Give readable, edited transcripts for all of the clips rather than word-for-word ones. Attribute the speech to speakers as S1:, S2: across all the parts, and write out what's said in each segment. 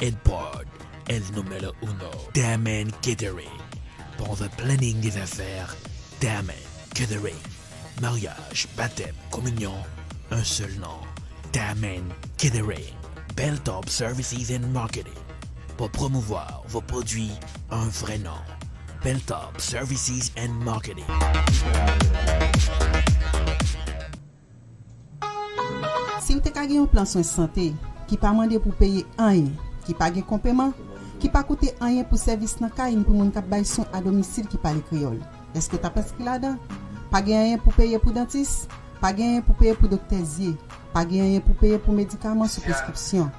S1: Edpod, el número uno. Damen Catering. Pour le planning des affaires, Damen Catering. Mariage, baptême, communion, un seul nom. Damen Catering. Belltop Services and Marketing. Pour promouvoir vos produits, un vrai nom. Belltop Services and Marketing.
S2: Si vous avez un plan de santé qui pas demandé pour payer rien, qui pas de complément, qui pas coûter rien pour service dans caille pour moun k'ap bay son à domicile qui parle créole. Est-ce que tu as pensé là-dedans? Pas rien pour payer pour dentiste, pas rien pour payer pour docteur Zier, pas rien pour payer pour médicaments sous prescription.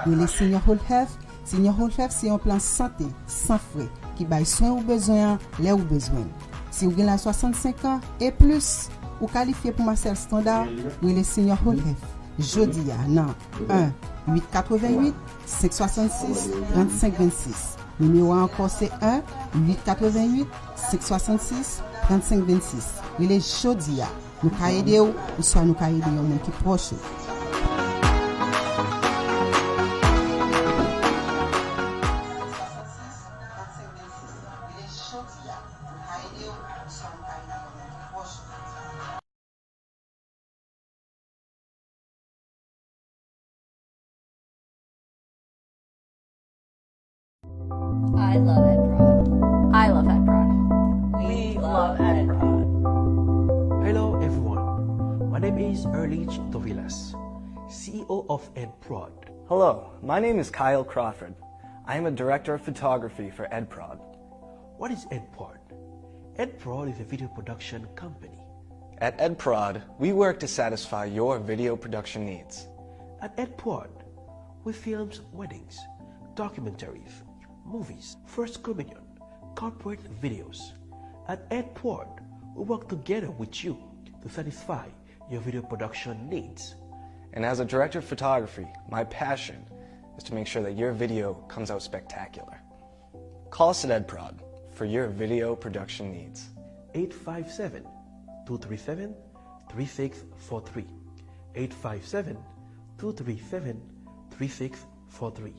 S2: Les Senior Whole Health, Senior Whole Health c'est un plan santé sans frais qui baille soin ou besoin, là ou besoin. Si vous avez 65 ans et plus, ou qualifié pour Marcel Standard, les Senior Whole Health. Jodi à nan 1 888 566 35 26. Numéro encore c'est 1 888 566 35 26. Les jodi à nous ka aider ou soit nous ka aider un monde qui proche.
S3: I love Ed Prod. I love Ed Prod. We love Ed Prod.
S4: Hello everyone, my name is Erlich Tovilas, CEO of EdProd.
S5: Hello, my name is Kyle Crawford. I am a director of photography for EdProd.
S4: What is EdProd? EdProd is a video production company.
S5: At EdProd, we work to satisfy your video production needs.
S4: At EdProd, we film weddings, documentaries, movies, first communion, corporate videos. At EdProd, we work together with you to satisfy your video production needs.
S5: And as a director of photography, my passion is to make sure that your video comes out spectacular. Call us at EdProd for your video production needs.
S4: 857-237-3643. 857-237-3643.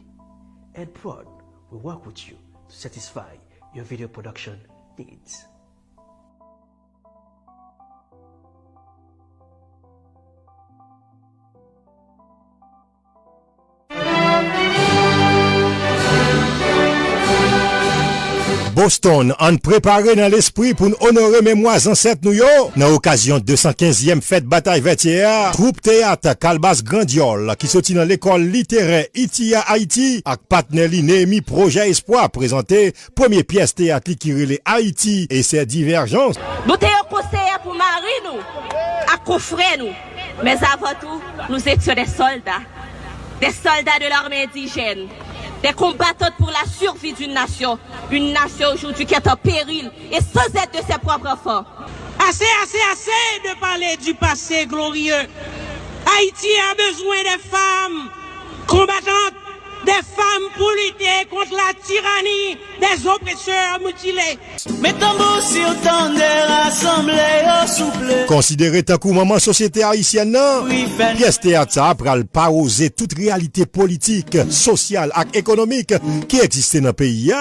S4: EdProd will work with you to satisfy your video production needs.
S6: Boston, on préparé dans l'esprit pour nous honorer mémoires ancêtres nous yo. Dans occasion 215e fête bataille vertière, troupe théâtre Calbas Grandiol qui sorti dans l'école littéraire Itia Haïti avec partenaire Némi Projet Espoir présenté première pièce théâtre qui relève Haïti et ses divergences.
S7: Nous t'ayons conseillé pour marier nous, à coffrer nous. Mais avant tout, nous étions des soldats de l'armée indigène. Des combattants pour la survie d'une nation aujourd'hui qui est en péril et sans aide de ses propres enfants.
S8: Assez de parler du passé glorieux. Haïti a besoin des femmes combattantes, des femmes pour lutter contre la tyrannie des oppresseurs mutilés.
S9: Mettons-vous sur temps de rassembler au souple.
S6: Considéré tant que maman société haïtienne, pièce théâtre ça pral paroser toute réalité politique, sociale et économique qui existait dans le pays.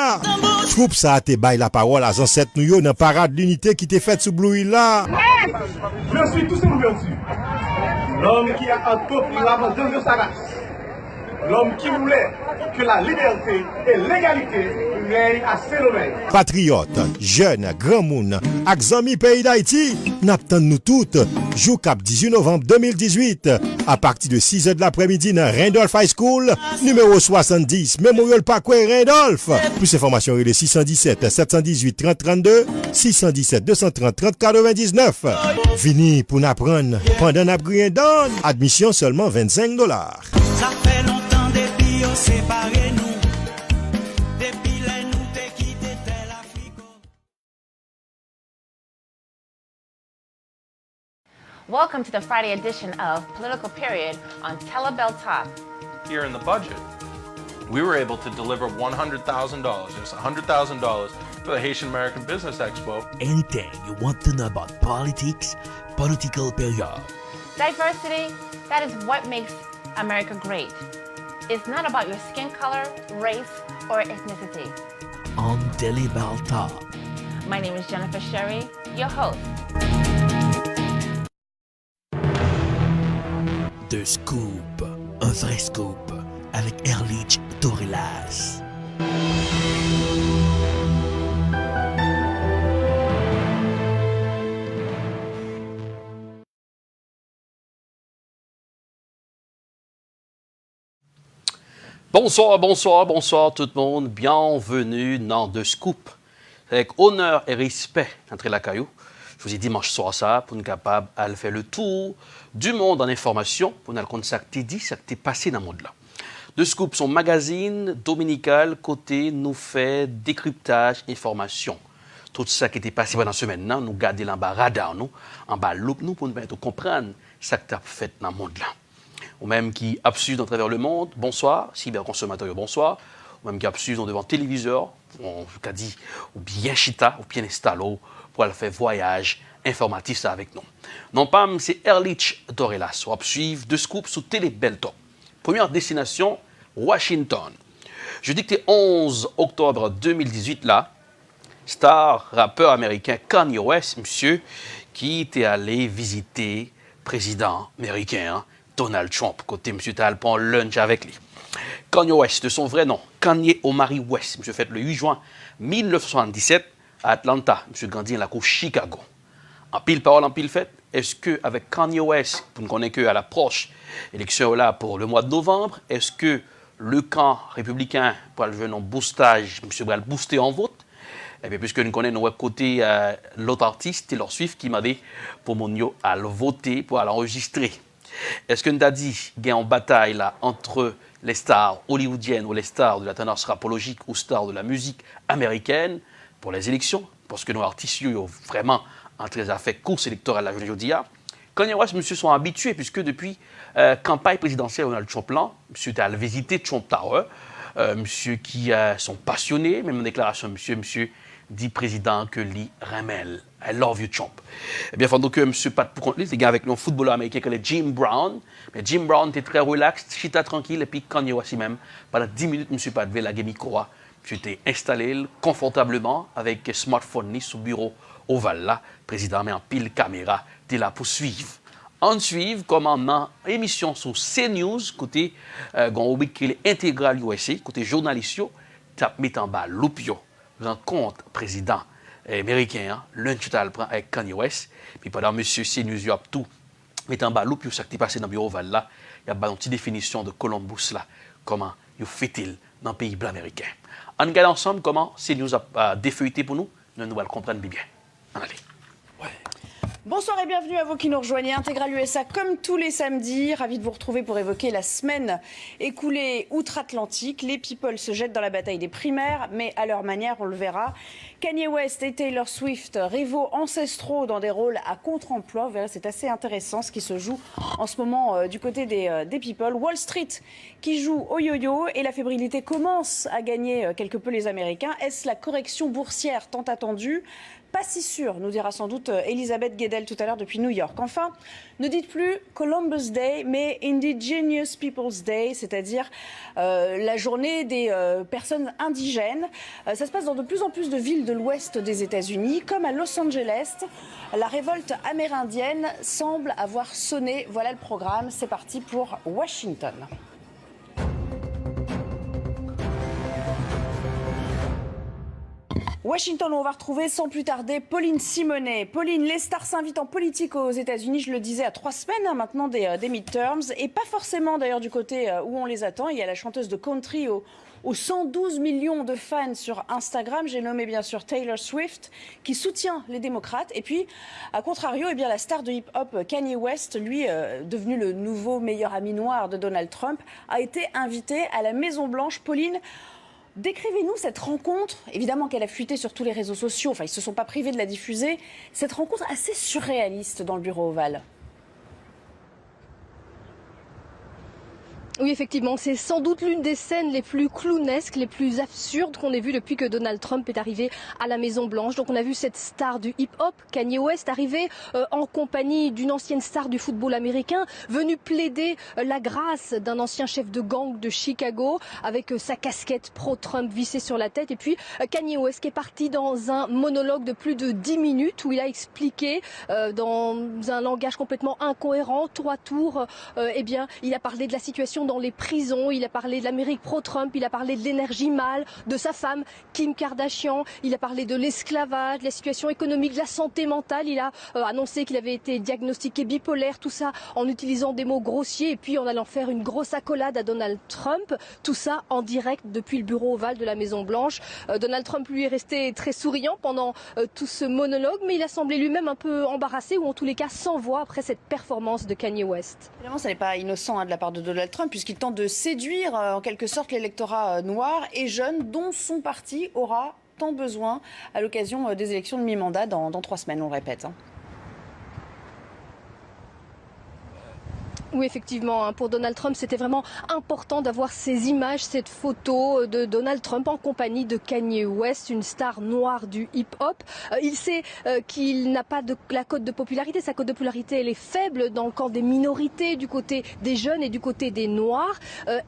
S6: Troupe ça a été bail la parole à ancêtres nous dans parade d'unité qui était faite sous Blue Hill là.
S10: Je suis tout simplement l'homme qui a entrepris l'abandon de sa race. L'homme qui voulait que la liberté et l'égalité règnent à Saint-Domingue.
S6: Patriotes, jeunes, grands moun, ak zami pays d'Haïti, n'attendons nous toutes, jour cap 18 novembre 2018, à partir de 6h de l'après-midi dans Randolph High School, numéro 70, Memorial Parkway Randolph. Plus d'informations, il est 617 718 30 32, 617 230 30 99. Vini pour n'apprendre pendant n'apprendre, admission seulement $25.
S9: Ça fait longtemps depuis on séparé nous. Depuis là nous t'es quitté tel Afrique.
S11: Welcome to the Friday edition of Political Period on Telebel Talk.
S12: Here in the budget, we were able to deliver $100,000, just $100,000 for the Haitian American Business Expo.
S1: Anything you want to know about politics, Political Period.
S11: Diversity, that is what makes America great. is not about your skin color, race, or ethnicity.
S1: On Daily Balta.
S11: My name is Jennifer Sherry, your host.
S1: Deux scoops, un vrai scoop, avec Erlich Torelas.
S13: Bonsoir, bonsoir, bonsoir tout le monde. Bienvenue dans Deux Scoops. Avec honneur et respect d'entrer la caillou. Je vous ai dit dimanche soir ça pour nous capables de faire le tour du monde en information pour nous raconter ça qui dit, ça qui est passé dans le monde là. Deux Scoops, son magazine dominical côté nous fait décryptage, information. Tout ça qui était passé pendant la semaine, nous garder en bas radar, nous, en bas loupe, nous pour nous permettre de comprendre ça qui a fait dans le monde là. Ou même qui absurde à travers le monde, bonsoir, cyberconsommateur, bonsoir. Ou même qui absurde devant téléviseur, ou bien chita, ou bien installé pour aller faire voyage informatif ça avec nous. Non pas, c'est Erlich Torelas. On va suivre Deux Scoops sur Télé Belto. Première destination, Washington. Jeudi que 11 octobre 2018 là, star rappeur américain Kanye West, monsieur, qui était allé visiter président américain, Donald Trump, côté M. Tal prend lunch avec lui. Kanye West, de son vrai nom, Kanye Omari West, M. fait le 8 juin 1977 à Atlanta, M. grandit à la cour Chicago. En pile parole, en pile fait, est-ce qu'avec Kanye West, vous ne connaissez qu'à l'approche élection là pour le mois de novembre, est-ce que le camp républicain pour le jeune en boostage, M. Bral boosté en vote? Et bien, puisque nous connaissons notre côté l'autre artiste, Taylor Swift, qui m'a dit pour mon yo à le voter, pour l'enregistrer. Est-ce que nous avons dit qu'il y a une bataille là, entre les stars hollywoodiennes ou les stars de la tendance rapologique ou stars de la musique américaine pour les élections? Parce que nos artistes sont vraiment entrés à faire course électorale aujourd'hui. Kanye West, monsieur, sont habitués puisque depuis campagne présidentielle Donald Trump, monsieur a visité Trump Tower, monsieur qui sont passionnés, même en déclaration, monsieur dit président que lui remel. I love you, Trump. Eh bien, pendant que M. Pat pour compte, les gars avec un footballeur américain qui est Jim Brown. Mais Jim Brown était très relax, chita tranquille, et puis Kanye West même, pendant 10 minutes, M. Pat devait la micro. M. était installé confortablement avec un smartphone sur le bureau ovale là. Président met en pile caméra, t'es là pour suivre. En suivre, comme en émission sur CNews, côté rubrique qui est intégral USA, côté journaliste, tap met en bas l'oupio, rencontre président américain, lunch avec Kanye West, puis pendant monsieur CNews, a tout met en bas l'oupio, ça qui est passé dans le bureau ovale là, il y a une petite définition de Columbus là, comment il fait-il dans le pays blanc américain. On regarde ensemble comment CNews a défeuilleté pour nous, nous allons comprendre bien. Allez.
S14: Bonsoir et bienvenue à vous qui nous rejoignez. Intégral USA comme tous les samedis. Ravi de vous retrouver pour évoquer la semaine écoulée outre-Atlantique. Les people se jettent dans la bataille des primaires, mais à leur manière, on le verra. Kanye West et Taylor Swift, rivaux ancestraux dans des rôles à contre-emploi. Vous verrez, c'est assez intéressant ce qui se joue en ce moment du côté des people. Wall Street qui joue au yo-yo et la fébrilité commence à gagner quelque peu les Américains. Est-ce la correction boursière tant attendue ? Pas si sûr, nous dira sans doute Elisabeth Guedel tout à l'heure depuis New York. Enfin, ne dites plus Columbus Day, mais Indigenous Peoples Day, c'est-à-dire la journée des personnes indigènes. Ça se passe dans de plus en plus de villes de l'ouest des États-Unis, comme à Los Angeles. La révolte amérindienne semble avoir sonné. Voilà le programme, c'est parti pour Washington. Washington, où on va retrouver sans plus tarder Pauline Simonet. Pauline, les stars s'invitent en politique aux États-Unis, je le disais, à 3 semaines maintenant des midterms, et pas forcément d'ailleurs du côté où on les attend. Il y a la chanteuse de country aux 112 millions de fans sur Instagram. J'ai nommé bien sûr Taylor Swift, qui soutient les démocrates. Et puis, à contrario, eh bien, la star de hip-hop Kanye West, lui, devenu le nouveau meilleur ami noir de Donald Trump, a été invité à la Maison-Blanche. Pauline, décrivez-nous cette rencontre, évidemment qu'elle a fuité sur tous les réseaux sociaux, enfin ils ne se sont pas privés de la diffuser, cette rencontre assez surréaliste dans le bureau ovale.
S15: Oui, effectivement, c'est sans doute l'une des scènes les plus clownesques, les plus absurdes qu'on ait vues depuis que Donald Trump est arrivé à la Maison-Blanche. Donc on a vu cette star du hip-hop, Kanye West, arriver en compagnie d'une ancienne star du football américain, venue plaider la grâce d'un ancien chef de gang de Chicago, avec sa casquette pro-Trump vissée sur la tête. Et puis Kanye West qui est parti dans un monologue de plus de 10 minutes où il a expliqué dans un langage complètement incohérent, tour à tour, eh bien, il a parlé de la situation dans les prisons, il a parlé de l'Amérique pro-Trump, il a parlé de l'énergie mâle, de sa femme Kim Kardashian, il a parlé de l'esclavage, de la situation économique, de la santé mentale, il a annoncé qu'il avait été diagnostiqué bipolaire, tout ça en utilisant des mots grossiers et puis en allant faire une grosse accolade à Donald Trump, tout ça en direct depuis le bureau ovale de la Maison-Blanche. Donald Trump lui est resté très souriant pendant tout ce monologue, mais il a semblé lui-même un peu embarrassé ou en tous les cas sans voix après cette performance de Kanye West.
S14: Évidemment, ça n'est pas innocent de la part de Donald Trump puisqu'il tente de séduire en quelque sorte l'électorat noir et jeune dont son parti aura tant besoin à l'occasion des élections de mi-mandat dans 3 semaines, on le répète.
S15: Oui, effectivement, pour Donald Trump, c'était vraiment important d'avoir ces images, cette photo de Donald Trump en compagnie de Kanye West, une star noire du hip-hop. Il sait qu'il n'a pas la cote de popularité. Sa cote de popularité, elle est faible dans le camp des minorités, du côté des jeunes et du côté des noirs.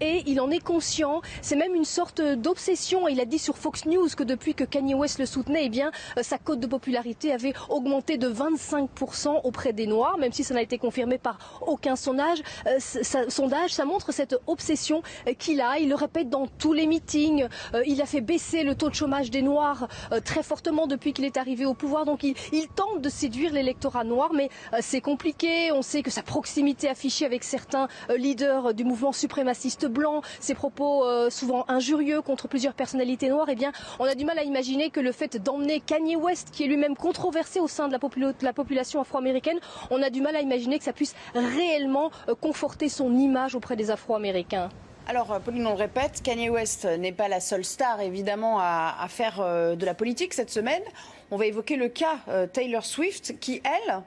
S15: Et il en est conscient. C'est même une sorte d'obsession. Il a dit sur Fox News que depuis que Kanye West le soutenait, eh bien, sa cote de popularité avait augmenté de 25% auprès des noirs, même si ça n'a été confirmé par aucun sondage. Ça montre cette obsession qu'il a. Il le répète dans tous les meetings. Il a fait baisser le taux de chômage des Noirs très fortement depuis qu'il est arrivé au pouvoir. Donc il tente de séduire l'électorat noir, mais c'est compliqué. On sait que sa proximité affichée avec certains leaders du mouvement suprémaciste blanc, ses propos souvent injurieux contre plusieurs personnalités noires, eh bien, on a du mal à imaginer que le fait d'emmener Kanye West, qui est lui-même controversé au sein de la population afro-américaine, on a du mal à imaginer que ça puisse réellement conforter son image auprès des Afro-Américains.
S14: Alors, Pauline, on le répète, Kanye West n'est pas la seule star, évidemment, à faire de la politique cette semaine. On va évoquer le cas Taylor Swift, qui, elle,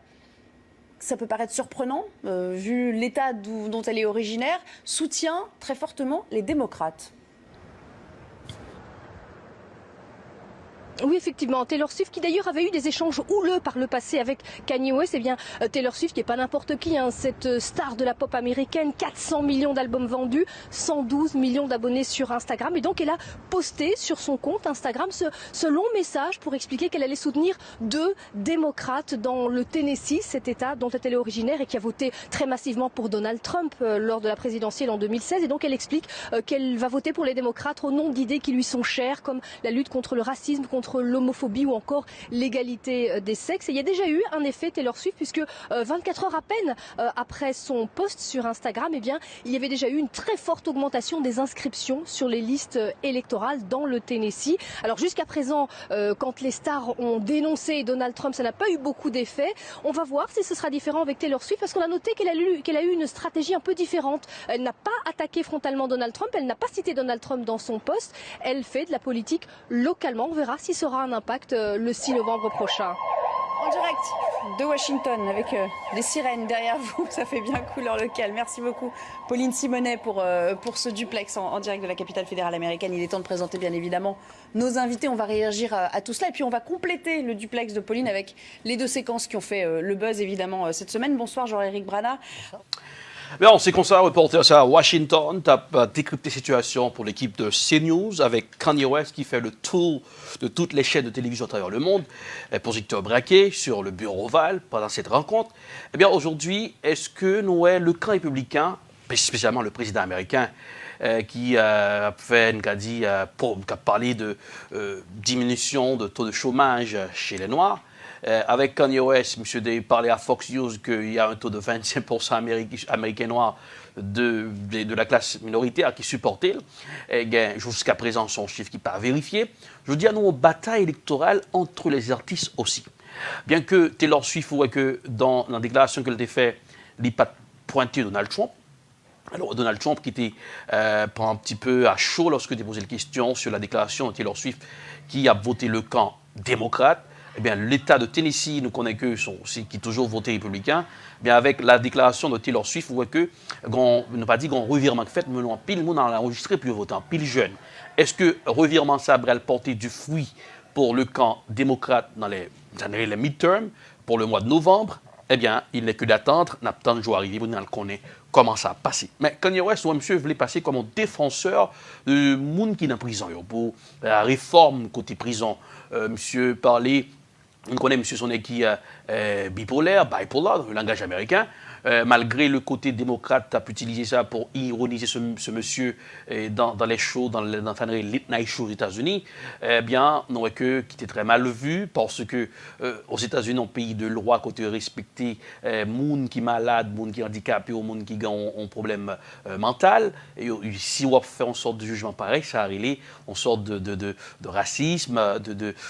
S14: ça peut paraître surprenant, vu l'état dont elle est originaire, soutient très fortement les démocrates.
S15: Oui, effectivement, Taylor Swift, qui d'ailleurs avait eu des échanges houleux par le passé avec Kanye West, eh bien, Taylor Swift, qui n'est pas n'importe qui, hein, cette star de la pop américaine, 400 millions d'albums vendus, 112 millions d'abonnés sur Instagram. Et donc, elle a posté sur son compte Instagram ce long message pour expliquer qu'elle allait soutenir 2 démocrates dans le Tennessee, cet État dont elle est originaire et qui a voté très massivement pour Donald Trump lors de la présidentielle en 2016. Et donc, elle explique qu'elle va voter pour les démocrates au nom d'idées qui lui sont chères, comme la lutte contre le racisme, contre l'homophobie ou encore l'égalité des sexes. Et il y a déjà eu un effet Taylor Swift puisque 24 heures à peine après son post sur Instagram, eh bien, il y avait déjà eu une très forte augmentation des inscriptions sur les listes électorales dans le Tennessee. Alors jusqu'à présent, quand les stars ont dénoncé Donald Trump, ça n'a pas eu beaucoup d'effet. On va voir si ce sera différent avec Taylor Swift parce qu'on a noté qu'elle a eu une stratégie un peu différente. Elle n'a pas attaqué frontalement Donald Trump, elle n'a pas cité Donald Trump dans son post. Elle fait de la politique localement. On verra si ça aura un impact le 6 novembre prochain.
S14: En direct de Washington avec les sirènes derrière vous, ça fait bien couleur locale. Merci beaucoup Pauline Simonet pour ce duplex en direct de la capitale fédérale américaine. Il est temps de présenter bien évidemment nos invités. On va réagir à tout cela et puis on va compléter le duplex de Pauline avec les 2 séquences qui ont fait le buzz évidemment cette semaine. Bonsoir Jean-Éric Brana.
S13: Bien, on sait qu'on s'est reporté ça à Washington, tu as décrypté la situation pour l'équipe de CNews avec Kanye West qui fait le tour de toutes les chaînes de télévision à travers le monde, pour Victor Braquet sur le bureau ovale pendant cette rencontre. Eh bien, aujourd'hui, est-ce que nous, le camp républicain, spécialement le président américain, qui a parlé de diminution de taux de chômage chez les Noirs, avec Kanye West, M. Day parlait à Fox News qu'il y a un taux de 25% américains noirs de la classe minoritaire qui supportait. Jusqu'à présent, son chiffre qui n'est pas vérifié. Je veux dire, nous, une bataille électorale entre les artistes aussi. Bien que Taylor Swift voit que dans la déclaration qu'elle a faite, il n'a pas pointé Donald Trump. Alors, Donald Trump qui était un petit peu à chaud lorsque il a posé la question sur la déclaration de Taylor Swift qui a voté le camp démocrate. eh bien, l'État de Tennessee, nous connaissons qu'eux sont aussi qui toujours voté républicain. Eh bien, avec la déclaration de Taylor Swift, vous voyez que, ne pas dire qu'on revirement fait, mais en pile, on a enregistré plus voté, en pile jeune. Est-ce que revirement ça va porter du fruit pour le camp démocrate dans les midterms, pour le mois de novembre? Eh bien, il n'est que d'attendre, n'a pas de jour arriver, on le connaît comment ça a passé. Mais Kanye West, monsieur, voulait passer comme un défenseur de monde qui est en prison, pour la réforme côté prison. Monsieur parlait, on connaît monsieur son qui est bipolar dans le langage américain. Malgré le côté démocrate, tu as pu utiliser ça pour ironiser ce monsieur dans les shows, dans le Late Night Show aux États-Unis, eh bien, non, qui était très mal vu parce que aux États-Unis, un pays de loi, côté respecté, monde qui est malade, monde qui est handicapé, ou monde qui a un problème mental, et si on fait une sorte de jugement pareil, ça a révélé une sorte de racisme,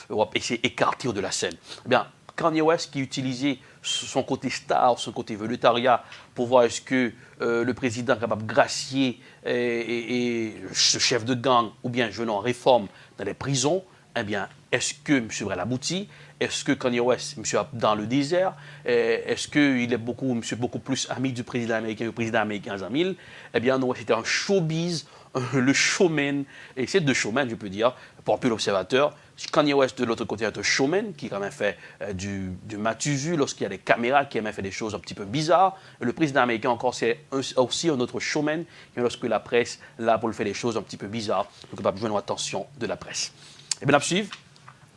S13: on va essayer d'écarter de la scène. Eh bien, Kanye West qui utilisait son côté star, son côté veloutariat pour voir est-ce que le président est capable de gracier et ce chef de gang ou bien jeune en réforme dans les prisons, eh bien, est-ce que M. Brel aboutit? Est-ce que Kanye West, M. dans le désert? Est-ce qu'il est beaucoup plus ami du président américain que le président américain en 2000? Eh bien, non, c'était un showbiz, le showman, et c'est deux showman, je peux dire, pour un peu l'observateur. Kanye West, de l'autre côté, est un showman qui quand même fait du matu-vu lorsqu'il y a des caméras, qui a même fait des choses un petit peu bizarres. Et le président américain, encore, c'est aussi un autre showman, lorsque la presse, là, pour le faire des choses un petit peu bizarres, donc il n'a pas besoin d'attention de la presse. Et bien, la suivre,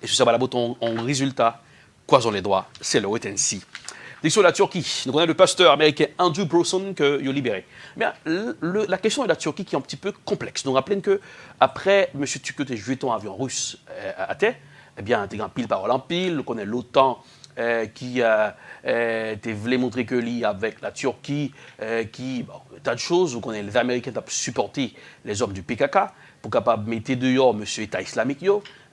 S13: et si ça va la bouton en résultat, croisons les doigts, c'est le wait and see. Sur la Turquie, nous connaissons le pasteur américain Andrew Brunson que il a libéré. Bien, la question de la Turquie qui est un petit peu complexe. Nous rappelons que après M. Tucut et jeté un avion russe à terre, eh bien, il y a pile parole en pile. Nous connaissons l'OTAN qui voulait montrer que lui avec la Turquie, tas de choses. Nous connaissons les Américains qui ont supporté les hommes du PKK pour capable mettre dehors M. État islamique.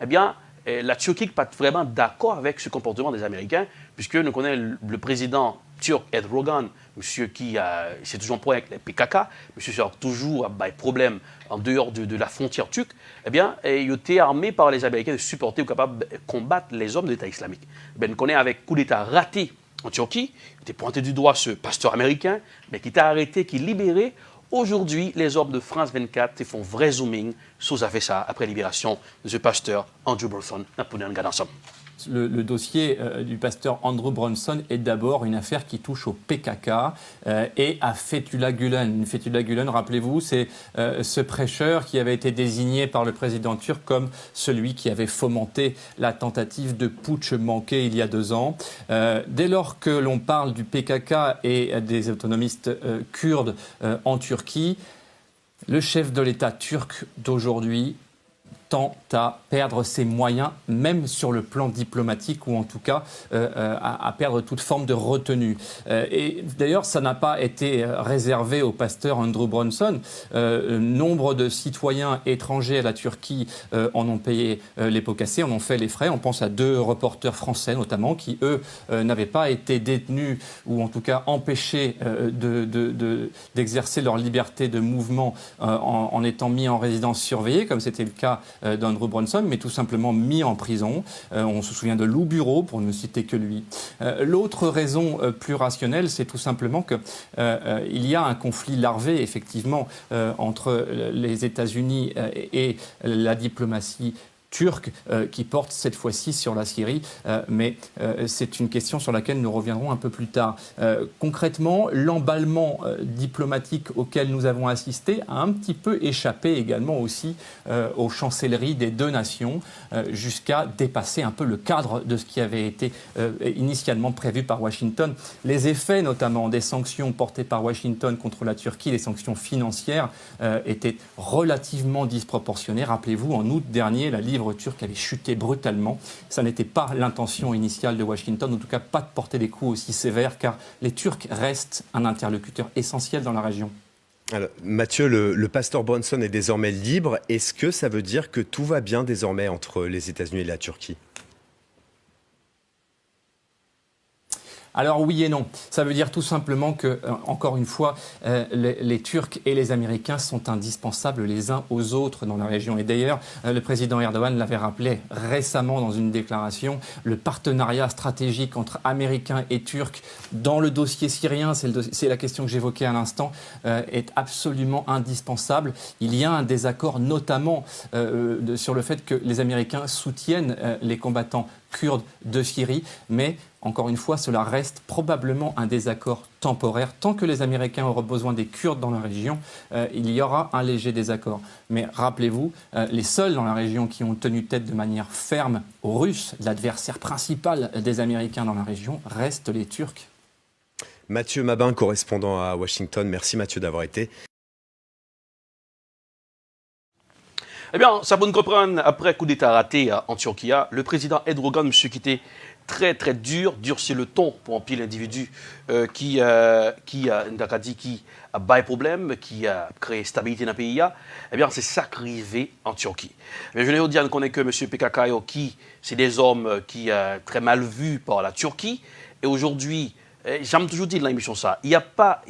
S13: Eh bien, la Turquie n'est pas vraiment d'accord avec ce comportement des Américains, puisque nous connaissons le président turc Erdogan, monsieur qui c'est toujours un problème avec les PKK, monsieur qui a toujours des problèmes en dehors de la frontière turque, eh bien, il a été armé par les Américains de supporter ou capable de combattre les hommes de l'État islamique. Eh nous connaissons avec coup d'État raté en Turquie, il était pointé du doigt ce pasteur américain, mais qui était arrêté, qui est libéré. Aujourd'hui, les hommes de France 24 font vrai zooming sur ça après libération de ce pasteur Andrew Brunson.
S16: Le dossier du pasteur Andrew Brunson est d'abord une affaire qui touche au PKK et à Fethullah Gülen. Fethullah Gülen, rappelez-vous, c'est ce prêcheur qui avait été désigné par le président turc comme celui qui avait fomenté la tentative de putsch manqué il y a 2 ans. Dès lors que l'on parle du PKK et des autonomistes kurdes en Turquie, le chef de l'État turc d'aujourd'hui tend à perdre ses moyens, même sur le plan diplomatique, ou en tout cas à perdre toute forme de retenue. Et d'ailleurs, ça n'a pas été réservé au pasteur Andrew Brunson. Nombre de citoyens étrangers à la Turquie en ont payé les pots cassés, en ont fait les frais. On pense à 2 reporters français notamment, qui eux n'avaient pas été détenus, ou en tout cas empêchés d'exercer leur liberté de mouvement en étant mis en résidence surveillée, comme c'était le cas d'Andrew Brunson, mais tout simplement mis en prison. On se souvient de Lou Bureau, pour ne citer que lui. L'autre raison plus rationnelle, c'est tout simplement qu'il y a un conflit larvé, effectivement, entre les États-Unis et la diplomatie turque qui porte cette fois-ci sur la Syrie, mais c'est une question sur laquelle nous reviendrons un peu plus tard. Concrètement, l'emballement diplomatique auquel nous avons assisté a un petit peu échappé également aussi aux chancelleries des 2 nations, jusqu'à dépasser un peu le cadre de ce qui avait été initialement prévu par Washington. Les effets notamment des sanctions portées par Washington contre la Turquie, les sanctions financières, étaient relativement disproportionnées. Rappelez-vous, en août dernier, la livre turc avait chuté brutalement. Ça n'était pas l'intention initiale de Washington, en tout cas pas de porter des coups aussi sévères, car les Turcs restent un interlocuteur essentiel dans la région.
S17: Alors, Mathieu, le pasteur Brunson est désormais libre. Est-ce que ça veut dire que tout va bien désormais entre les États-Unis et la Turquie ?
S16: Alors oui et non. Ça veut dire tout simplement que, encore une fois, les Turcs et les Américains sont indispensables les uns aux autres dans la région. Et d'ailleurs, le président Erdogan l'avait rappelé récemment dans une déclaration, le partenariat stratégique entre Américains et Turcs dans le dossier syrien, c'est la question que j'évoquais à l'instant, est absolument indispensable. Il y a un désaccord notamment sur le fait que les Américains soutiennent les combattants kurdes de Syrie, mais encore une fois, cela reste probablement un désaccord temporaire. Tant que les Américains auront besoin des Kurdes dans la région, il y aura un léger désaccord. Mais rappelez-vous, les seuls dans la région qui ont tenu tête de manière ferme aux Russes, l'adversaire principal des Américains dans la région, restent les Turcs.
S17: Mathieu Mabin, correspondant à Washington. Merci Mathieu d'avoir été.
S13: Eh bien, ça peut nous comprendre, après coup d'État raté en Turquie, le président Erdogan, monsieur, qui était très très durcir le ton pour un pile l'individu qui a bail problème, qui a créé stabilité dans le pays, eh bien, c'est ça qui arrivé en Turquie. Mais je ne veux dire qu'on est que monsieur PKK, qui, c'est des hommes qui sont très mal vus par la Turquie, et aujourd'hui, j'aime toujours dire dans l'émission ça, il n'y a pas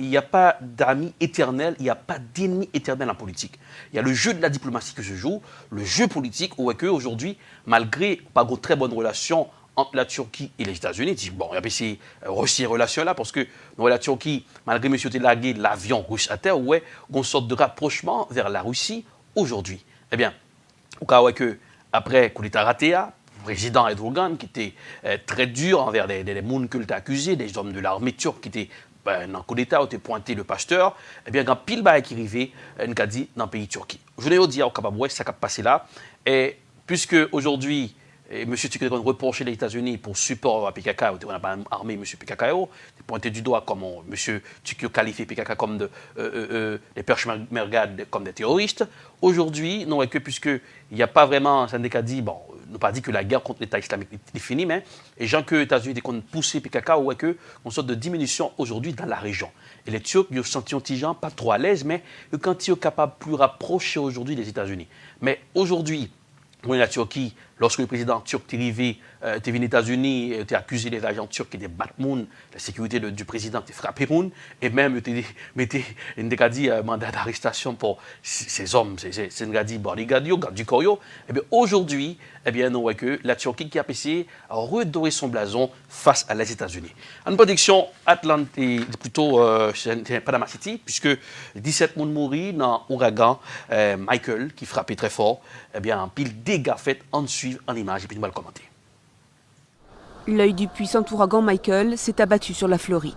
S13: d'amis éternels, il n'y a pas d'ennemis éternels en politique. Il y a le jeu de la diplomatie qui se joue, le jeu politique, où est que aujourd'hui, malgré pas de très bonnes relations entre la Turquie et les États-Unis, bon, il y a ces relations-là, parce que dans la Turquie, malgré M. Telagé, l'avion russe à terre, où est une sorte de rapprochement vers la Russie aujourd'hui. Eh bien, au cas où est que, après coup d'État raté, le président Erdogan, qui était très dur envers les gens qu'il a accusés, des hommes de l'armée turque qui étaient dans le coup d'État, où était pointé le pasteur, eh bien, quand pile bail qui arrivait, il a dit dans le pays Turquie. Je ne veux dire au Kababoué, ça a passé là, et puisque aujourd'hui, M. Tshisekedi reproché les États-Unis pour support à PKK, on n'a pas armé M. PKK, pointé du doigt comme M. Tshisekedi qualifie PKK comme les Peshmerga comme des terroristes. Aujourd'hui, non, et que puisqu'il n'y a pas vraiment, ça n'a dit, bon, nous pas dit que la guerre contre l'État islamique est finie, mais les gens que les États-Unis ont poussé PKK, ou que une sorte de diminution aujourd'hui dans la région. Et les Turcs, ils se sentent pas trop à l'aise, mais quand ils sont capables de plus rapprocher aujourd'hui des États-Unis. Mais aujourd'hui, la Turquie, lorsque le président turc est arrivé, était venu aux États-Unis, était accusé des agents turcs qui étaient battus, la sécurité du président était frappée, et même était dit mandat d'arrestation pour ces hommes, c'est dit bodyguard, garde du corps. Et bien aujourd'hui, eh bien, on voit que la Turquie qui a essayé à redorer son blason face à les États-Unis. En prédiction, Atlantique, plutôt Panama City, puisque 17 personnes mourent dans l'ouragan Michael qui frappait très fort, eh bien, un pile dégâts faits en suivre en image et puis nous allons commenter.
S18: L'œil du puissant ouragan Michael s'est abattu sur la Floride.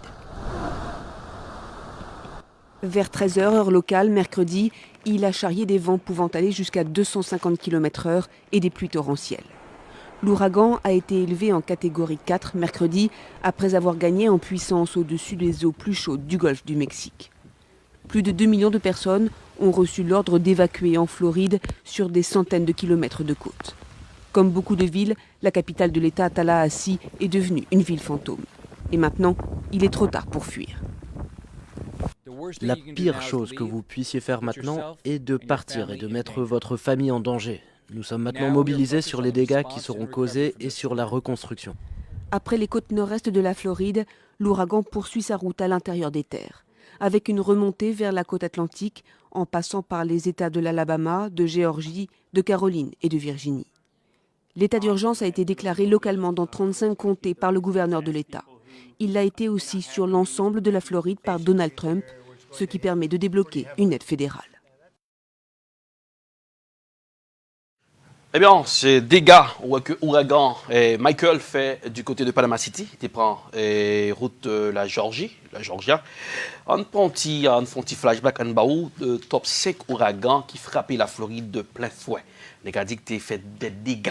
S18: Vers 13h, heure locale, mercredi, il a charrié des vents pouvant aller jusqu'à 250 km/h et des pluies torrentielles. L'ouragan a été élevé en catégorie 4 mercredi après avoir gagné en puissance au-dessus des eaux plus chaudes du golfe du Mexique. Plus de 2 millions de personnes ont reçu l'ordre d'évacuer en Floride sur des centaines de kilomètres de côte. Comme beaucoup de villes, la capitale de l'État, Tallahassee, est devenue une ville fantôme. Et maintenant, il est trop tard pour fuir.
S19: La pire chose que vous puissiez faire maintenant est de partir et de mettre votre famille en danger. Nous sommes maintenant mobilisés sur les dégâts qui seront causés et sur la reconstruction.
S18: Après les côtes nord-est de la Floride, l'ouragan poursuit sa route à l'intérieur des terres, avec une remontée vers la côte atlantique en passant par les États de l'Alabama, de Géorgie, de Caroline et de Virginie. L'état d'urgence a été déclaré localement dans 35 comtés par le gouverneur de l'État. Il l'a été aussi sur l'ensemble de la Floride par Donald Trump, ce qui permet de débloquer une aide fédérale.
S13: Eh bien, ces dégâts que l'ouragan Michael fait du côté de Panama City, il prend route de la Georgia. On prend un petit flashback en bas de top 5 ouragans qui frappaient la Floride de plein fouet. Les a dit que tu fait des dégâts.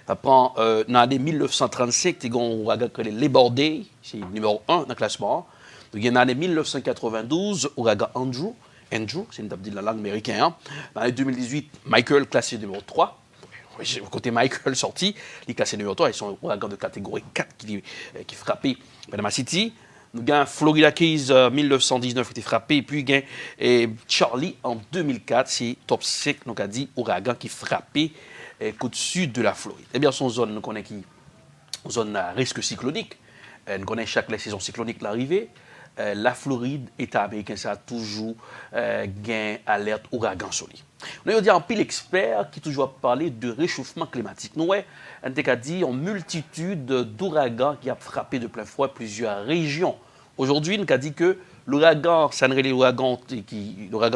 S13: Dans l'année 1935, tu as un ouragan qui est Labor-Day, c'est le numéro 1 dans le classement. Donc, il y a l'année 1992, ouragan Andrew, c'est une table de la langue américaine. Dans l'année 2018, Michael, classé numéro 3. Côté Michael sorti, il est classé numéro 3, ils sont un ouragan de catégorie 4 qui frappait Panama City. Nous avons Florida Keys 1919 qui était frappé, et puis Charlie en 2004, c'est top 5, donc a dit ouragan qui frappait côte sud de la Floride. Eh bien, son zone, nous connaissons qui zone à risque cyclonique. Nous connaissons chaque les saisons cycloniques l'arrivée. La Floride, État américain, ça a toujours gain alerte ouragan sur lui. Nous avons dit un pile expert qui toujours parlé de réchauffement climatique. Nous avons dit en multitude d'ouragans qui a frappé de plein fouet plusieurs régions. Aujourd'hui, nous avons dit que l'ouragan, ça n'est l'ouragan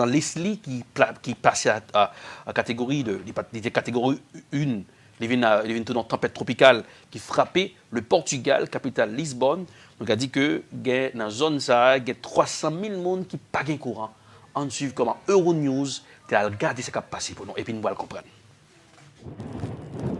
S13: Leslie qui passait à catégorie de catégorie 1. Il y a une tempête tropicale qui frappait le Portugal, capitale Lisbonne. Donc, a dit que dans la zone, il y a 300 000 personnes qui n'ont pas de courant. On suit comment Euronews a regardé ce qui a passé pour nous et puis nous allons le comprendre.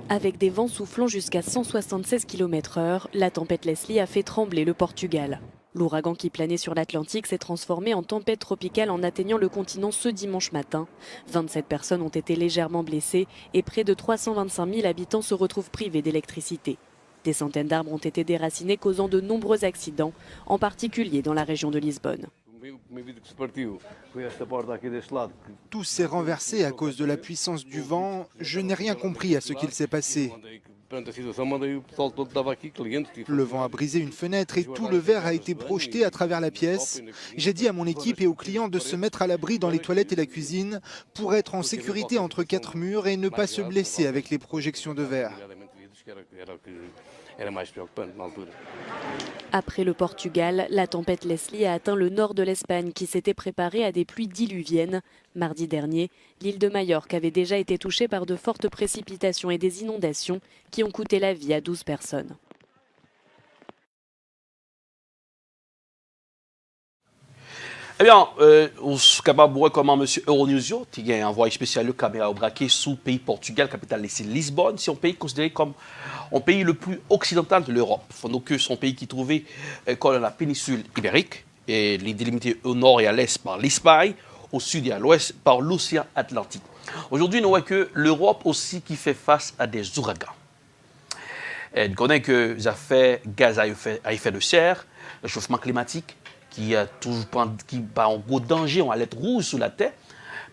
S20: Avec des vents soufflant jusqu'à 176 km/h, la tempête Leslie a fait trembler le Portugal. L'ouragan qui planait sur l'Atlantique s'est transformé en tempête tropicale en atteignant le continent ce dimanche matin. 27 personnes ont été légèrement blessées et près de 325 000 habitants se retrouvent privés d'électricité. Des centaines d'arbres ont été déracinés, causant de nombreux accidents, en particulier dans la région de Lisbonne.
S21: Tout s'est renversé à cause de la puissance du vent. Je n'ai rien compris à ce qu'il s'est passé. Le vent a brisé une fenêtre et tout le verre a été projeté à travers la pièce. J'ai dit à mon équipe et aux clients de se mettre à l'abri dans les toilettes et la cuisine pour être en sécurité entre 4 murs et ne pas se blesser avec les projections de verre.
S20: Après le Portugal, la tempête Leslie a atteint le nord de l'Espagne qui s'était préparée à des pluies diluviennes. Mardi dernier, l'île de Majorque avait déjà été touchée par de fortes précipitations et des inondations qui ont coûté la vie à 12 personnes.
S13: Eh bien, on est capable de voir comment M. Euronews, qui a un envoyé spécial de caméra au braquet sous le pays Portugal, capitale ici Lisbonne, c'est un pays considéré comme un pays le plus occidental de l'Europe. Donc, c'est un pays qui trouvait dans la péninsule ibérique, et il est délimité au nord et à l'est par l'Espagne, au sud et à l'ouest par l'océan Atlantique. Aujourd'hui, nous voyons que l'Europe aussi qui fait face à des ouragans. On connaît que les affaires gaz à effet de serre, le réchauffement climatique, qui a en gros danger, en alerte rouge sous la terre,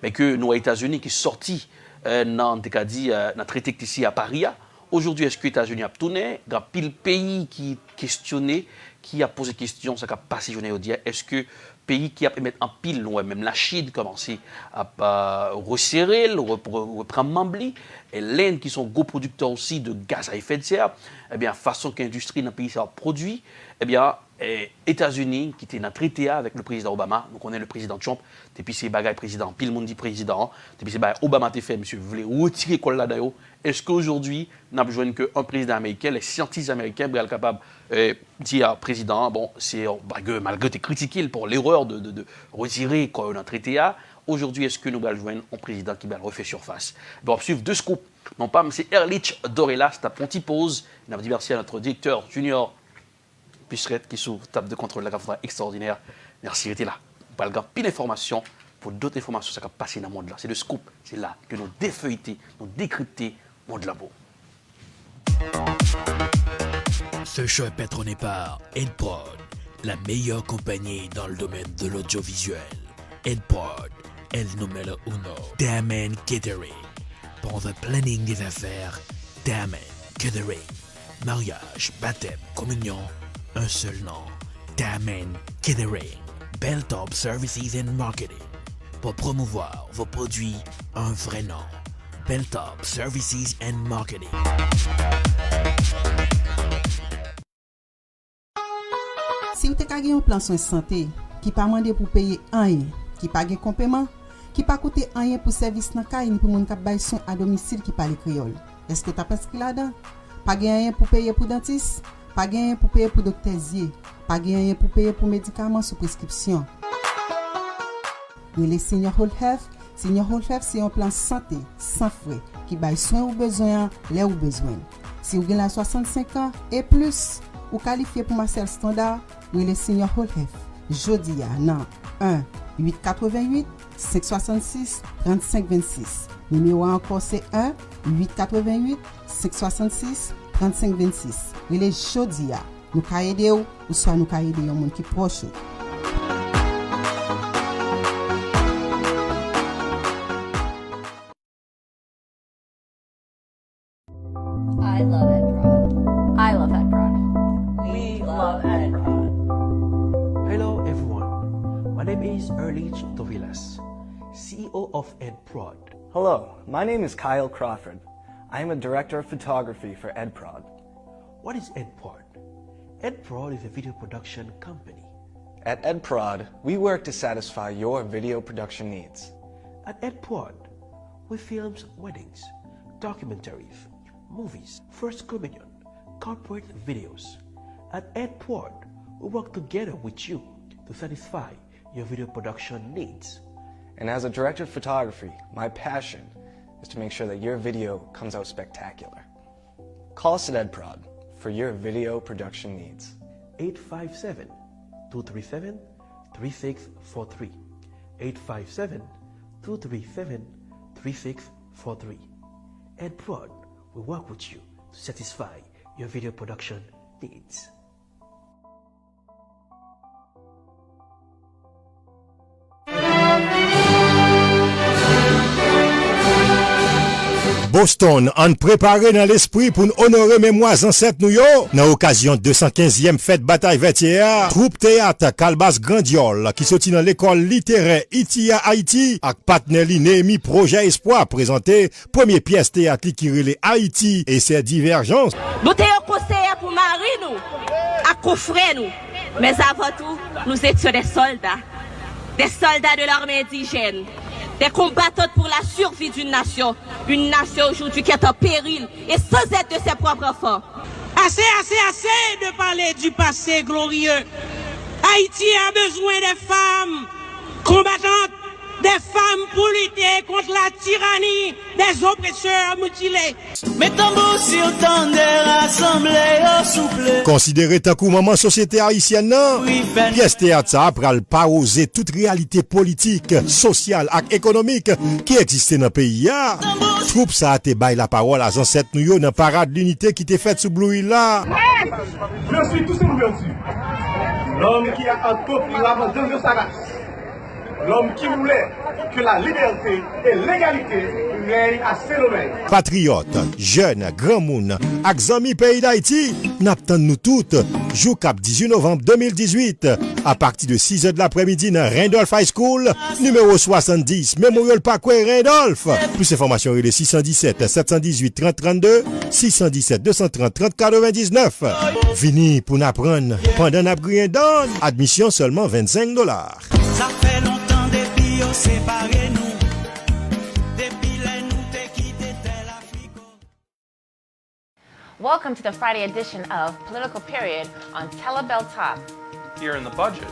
S13: mais que nous, aux États-Unis, qui sont sortis dans le traité ici à Paris, aujourd'hui, est-ce que les États-Unis ont tourné? Il y a pile pays qui questionné, qui a posé question, ça a passé journée au dia. Est-ce que pays qui a mettre en pile, même la Chine commencé à resserrer, reprendre Mambli, et l'Inde qui sont gros producteurs aussi de gaz à effet de serre, eh bien, façon qu'industrie dans le pays ça produit, eh bien, États-Unis qui était dans le traité avec le président Obama, donc on est le président Trump, depuis ces bagailles président, pile monde dit président, depuis ces bagailles Obama t'a fait, monsieur, vous voulez retirer quoi là d'ailleurs? Est-ce qu'aujourd'hui, nous avons besoin qu'un président américain, les scientifiques américains, soient capables de dire au président, bon, c'est malgré que tu critiqué pour l'erreur de retirer quoi dans le traité, aujourd'hui, est-ce que nous allons joindre un président qui va le refaire surface? Bon, on suivre deux scoops. Non pas, mais c'est Erlich Dorela, c'est à Ponty Pose. Nous avons dit merci à notre directeur junior Pucherette qui sous table de contrôle de la caméra extraordinaire. Merci, restez là. On va regarder pile d'informations pour d'autres informations ça va passer dans le monde là. C'est le scoop, c'est là que nous défeuilletons, nous décryptons le monde là-bas.
S1: Ce show est patronné par Edprod, la meilleure compagnie dans le domaine de l'audiovisuel. Edprod est le numéro 1. Damen Catering. Pour le planning des affaires, Damen Catering. Mariage, baptême, communion, un seul nom. Damen Catering. Belltop Services and Marketing. Pour promouvoir vos produits, un vrai nom. Belltop Services and Marketing.
S2: Si vous avez un plan de santé qui pas demandé pour payer rien, qui pas de complément, qui pas coûter rien pour service dans caille ni pour moun k'ap bay soin à domicile qui parle créole. Est-ce que tu as pensé là-dedans? Pas rien pour payer pour dentiste, pas rien pour payer pour docteur, pas rien pour payer pour médicaments sous prescription. Les Senior Whole Health, Senior Whole Health c'est un plan santé sans frais qui baille soin ou besoin là où besoin. Si vous avez 65 ans et plus, ou qualifié pour Marcel Standard, les Senior Whole Health. Jodi a nan 1-888-566-3526. Numéro encore c'est 1-888-566-3526. Les jodi a nous ka aider ou soit nous ka aider un monde qui proche.
S3: I love Ed Broad. I love Ed Broad. We love Ed
S4: name is Erlich Tovilas, CEO of EdProd.
S5: Hello, my name is Kyle Crawford. I am a director of photography for EdProd.
S4: What is EdProd? EdProd is a video production company.
S5: At EdProd, we work to satisfy your video production needs.
S4: At EdProd, we film weddings, documentaries, movies, First Communion, corporate videos. At EdProd, we work together with you to satisfy your video production needs.
S5: And as a director of photography, my passion is to make sure that your video comes out spectacular. Call us at EdProd for your video production needs.
S4: 857-237-3643. 857-237-3643. EdProd will work with you to satisfy your video production needs.
S6: Boston, on préparé dans l'esprit pour nous honorer mémoires ancêtres nous yo. Dans occasion 215e fête bataille vertière, troupe théâtre Calbas Grandiol qui sorti dans l'école littéraire Itia Haïti avec partenaire Némi Projet Espoir présenté première pièce théâtre qui relève Haïti et ses divergences.
S7: Nous t'ayons conseillé pour marier nous, à coffrer nous. Mais avant tout, nous étions des soldats de l'armée indigène. Des combattants pour la survie d'une nation aujourd'hui qui est en péril et sans aide de ses propres enfants.
S8: Assez de parler du passé glorieux. Haïti a besoin des femmes combattantes, des femmes pour lutter contre la tyrannie des oppresseurs mutilés.
S9: Mettons-vous sur temps de rassembler au souple.
S6: Considéré tant que maman société haïtienne non, pièce théâtre ça pral paroser toute réalité politique, sociale et économique qui existait dans le pays. Troupe ça a été bail la parole à ancêtres nous dans parade d'unité qui était faite sous Blue Hill là.
S10: Je suis tout simplement l'homme qui a entrepris l'abandon de sa race. L'homme qui voulait que la liberté et l'égalité règnent à Saint-Domingue.
S6: Patriotes, jeunes, grand monde, ak zami pays d'Haïti, n'attend nous toutes, jour cap 18 novembre 2018, à partir de 6h de l'après-midi dans Randolph High School, numéro 70, Memorial Parkway Randolph. Plus d'informations, il est 617 718 30 32, 617 230 30 99. Vini pour n'apprendre pendant n'apprendre dans admission seulement $25.
S9: Ça fait longtemps depuis on séparé nous. Depuis les nous t'es quitté tel Afrique.
S11: Welcome to the Friday edition of Political Period on Telebel Top.
S12: Here in the budget,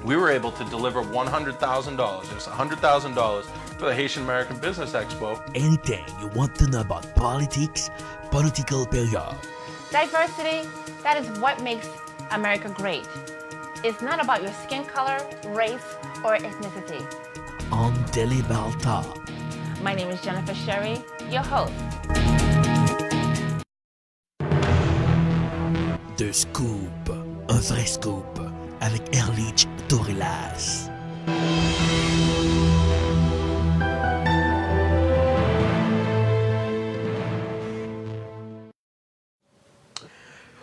S12: we were able to deliver $100,000, just $100,000 for the Haitian American Business Expo.
S1: Anything you want to know about politics, Political Period.
S11: Diversity, that is what makes America great. It's not about your skin color, race, or ethnicity.
S1: On Telebel Top.
S11: My name is Jennifer Sherry, your host.
S1: The Scoop, un vrai scoop, avec Erlich Tovilas.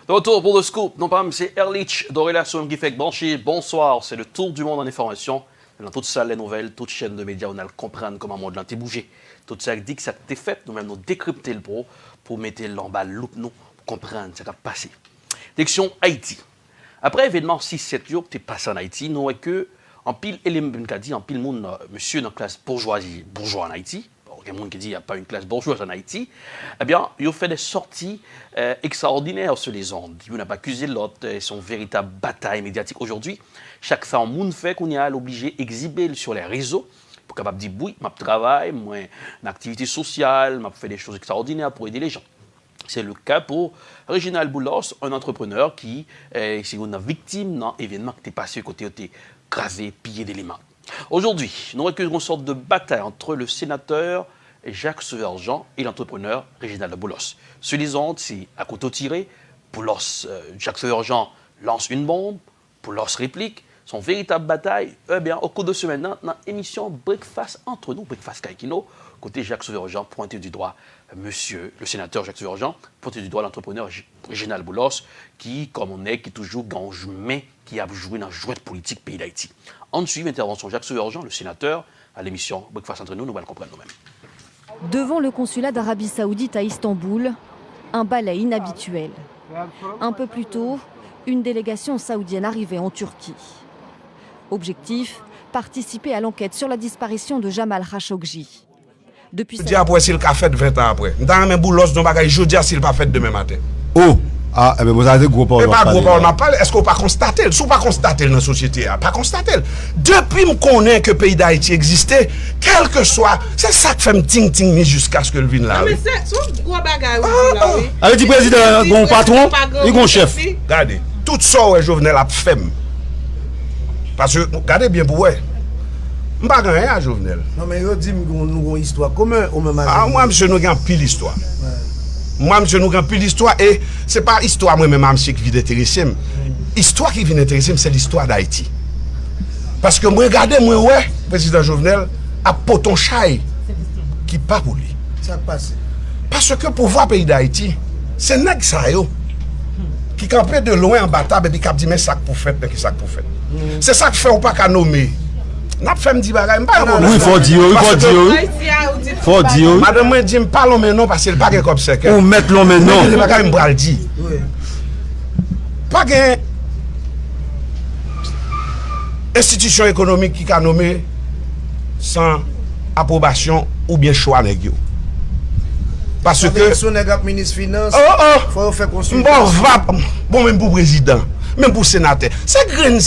S13: De retour pour le scoop, non pas, c'est Erlich Tovilas qui fait brancher. Bonsoir, c'est le tour du monde en information. Dans toute salle les nouvelles, toute chaîne de médias, on a le comprendre comment le monde a bougé. Tout ça dit que ça t'est fait, nous-mêmes nous décrypter le pro pour mettre l'emballage loupe nous pour comprendre ce qui a passé. Direction Haïti. Après événement 6-7 jours qui est passé en Haïti, nous voyons que en pile élément dit en pile monde monsieur dans la classe bourgeois en Haïti. Il y a des gens qui disent qu'il n'y a pas une classe bourgeoise en Haïti, eh bien, ils ont fait des sorties extraordinaires sur les ondes. Ils n'ont pas accusé l'autre, c'est une véritable bataille médiatique. Aujourd'hui, chaque fois qu'on fait qu'on y a l'obligé d'exhiber sur les réseaux pour capable dire oui, je travaille, moi, une activité sociale, je fais des choses extraordinaires pour aider les gens. C'est le cas pour Reginald Boulos, un entrepreneur qui est une victime d'un événement qui est passé côté gravé, pillé d'éléments. Aujourd'hui, nous avons une sorte de bataille entre le sénateur Jacques Sauverjean et l'entrepreneur Reginald Boulos. Sur les ondes, c'est à couteau tiré. Jacques Sauverjean lance une bombe, Boulos réplique. son véritable bataille, eh bien, au cours de ce maintenant, dans l'émission Breakfast entre nous, Breakfast Kaikino, côté Jacques Sauverjean, pointé du doigt, monsieur le sénateur Jacques Sauverjean, pointé du doigt l'entrepreneur Réginald Boulos, qui, comme on est, qui toujours gange, mais qui a joué dans le jouet politique pays d'Haïti. En suivant l'intervention Jacques Sauverjean, le sénateur, à l'émission Breakfast entre nous allons comprendre nous-mêmes.
S15: Devant le consulat d'Arabie Saoudite à Istanbul, un balai inhabituel. Un peu plus tôt, une délégation saoudienne arrivait en Turquie. Objectif, participer à l'enquête sur la disparition de Jamal Khashoggi. Depuis
S22: Je dis après s'il a fait 20 ans après. Dans même Boulos dans bagay je dis s'il pas fait demain matin.
S23: Oh. Ah, eh bien, vous avez gros parole.
S22: Pas gros parole, parle. Est-ce qu'on pas constater? Si on pas constater dans la société, pas constater. Depuis me connaît que le pays d'Haïti existait, quel que soit, c'est ça qui fait me ting jusqu'à ce que le vienne là.
S8: Mais c'est un gros bagage là.
S23: Avec le président, mon patron, et mon chef.
S22: Regardez, tout ça ouais Jovenel a fait. Parce que regardez bien pour ouais. Je ne sais pas rien à Jovenel.
S24: Non mais yo dit nous avons une histoire comment on me imagine.
S22: Ah moi monsieur nous avons pile histoire. Moi, monsieur, nous avons plus l'histoire et ce n'est pas l'histoire, moi-même, monsieur, qui vient intéresser. L'histoire qui vient intéresser, c'est l'histoire d'Haïti. Parce que moi, regardez, moi, ouais, président Jovenel, à poton chai qui pas pour lui.
S24: Ça passe.
S22: Parce que pour voir le pays d'Haïti, c'est nèg ça yo qui campait de loin en bataille et qui dit mais ça pour faire, mais qui ça pour faire. C'est ça qui fait ou pas qu'à nommer. N'a fait me dire bagaille pas
S23: oui faut dire faut dire
S22: madame moi dit me parlons maintenant parce qu'il pas comme ça
S23: on mettre l'homme maintenant
S22: le bagaille me bral dit pas gain institution économique qui a nommé sans approbation ou bien choix nèg yo parce que
S24: son nèg ministre finance faut faire
S22: consultation bon même pour président même pour sénateur, c'est grain,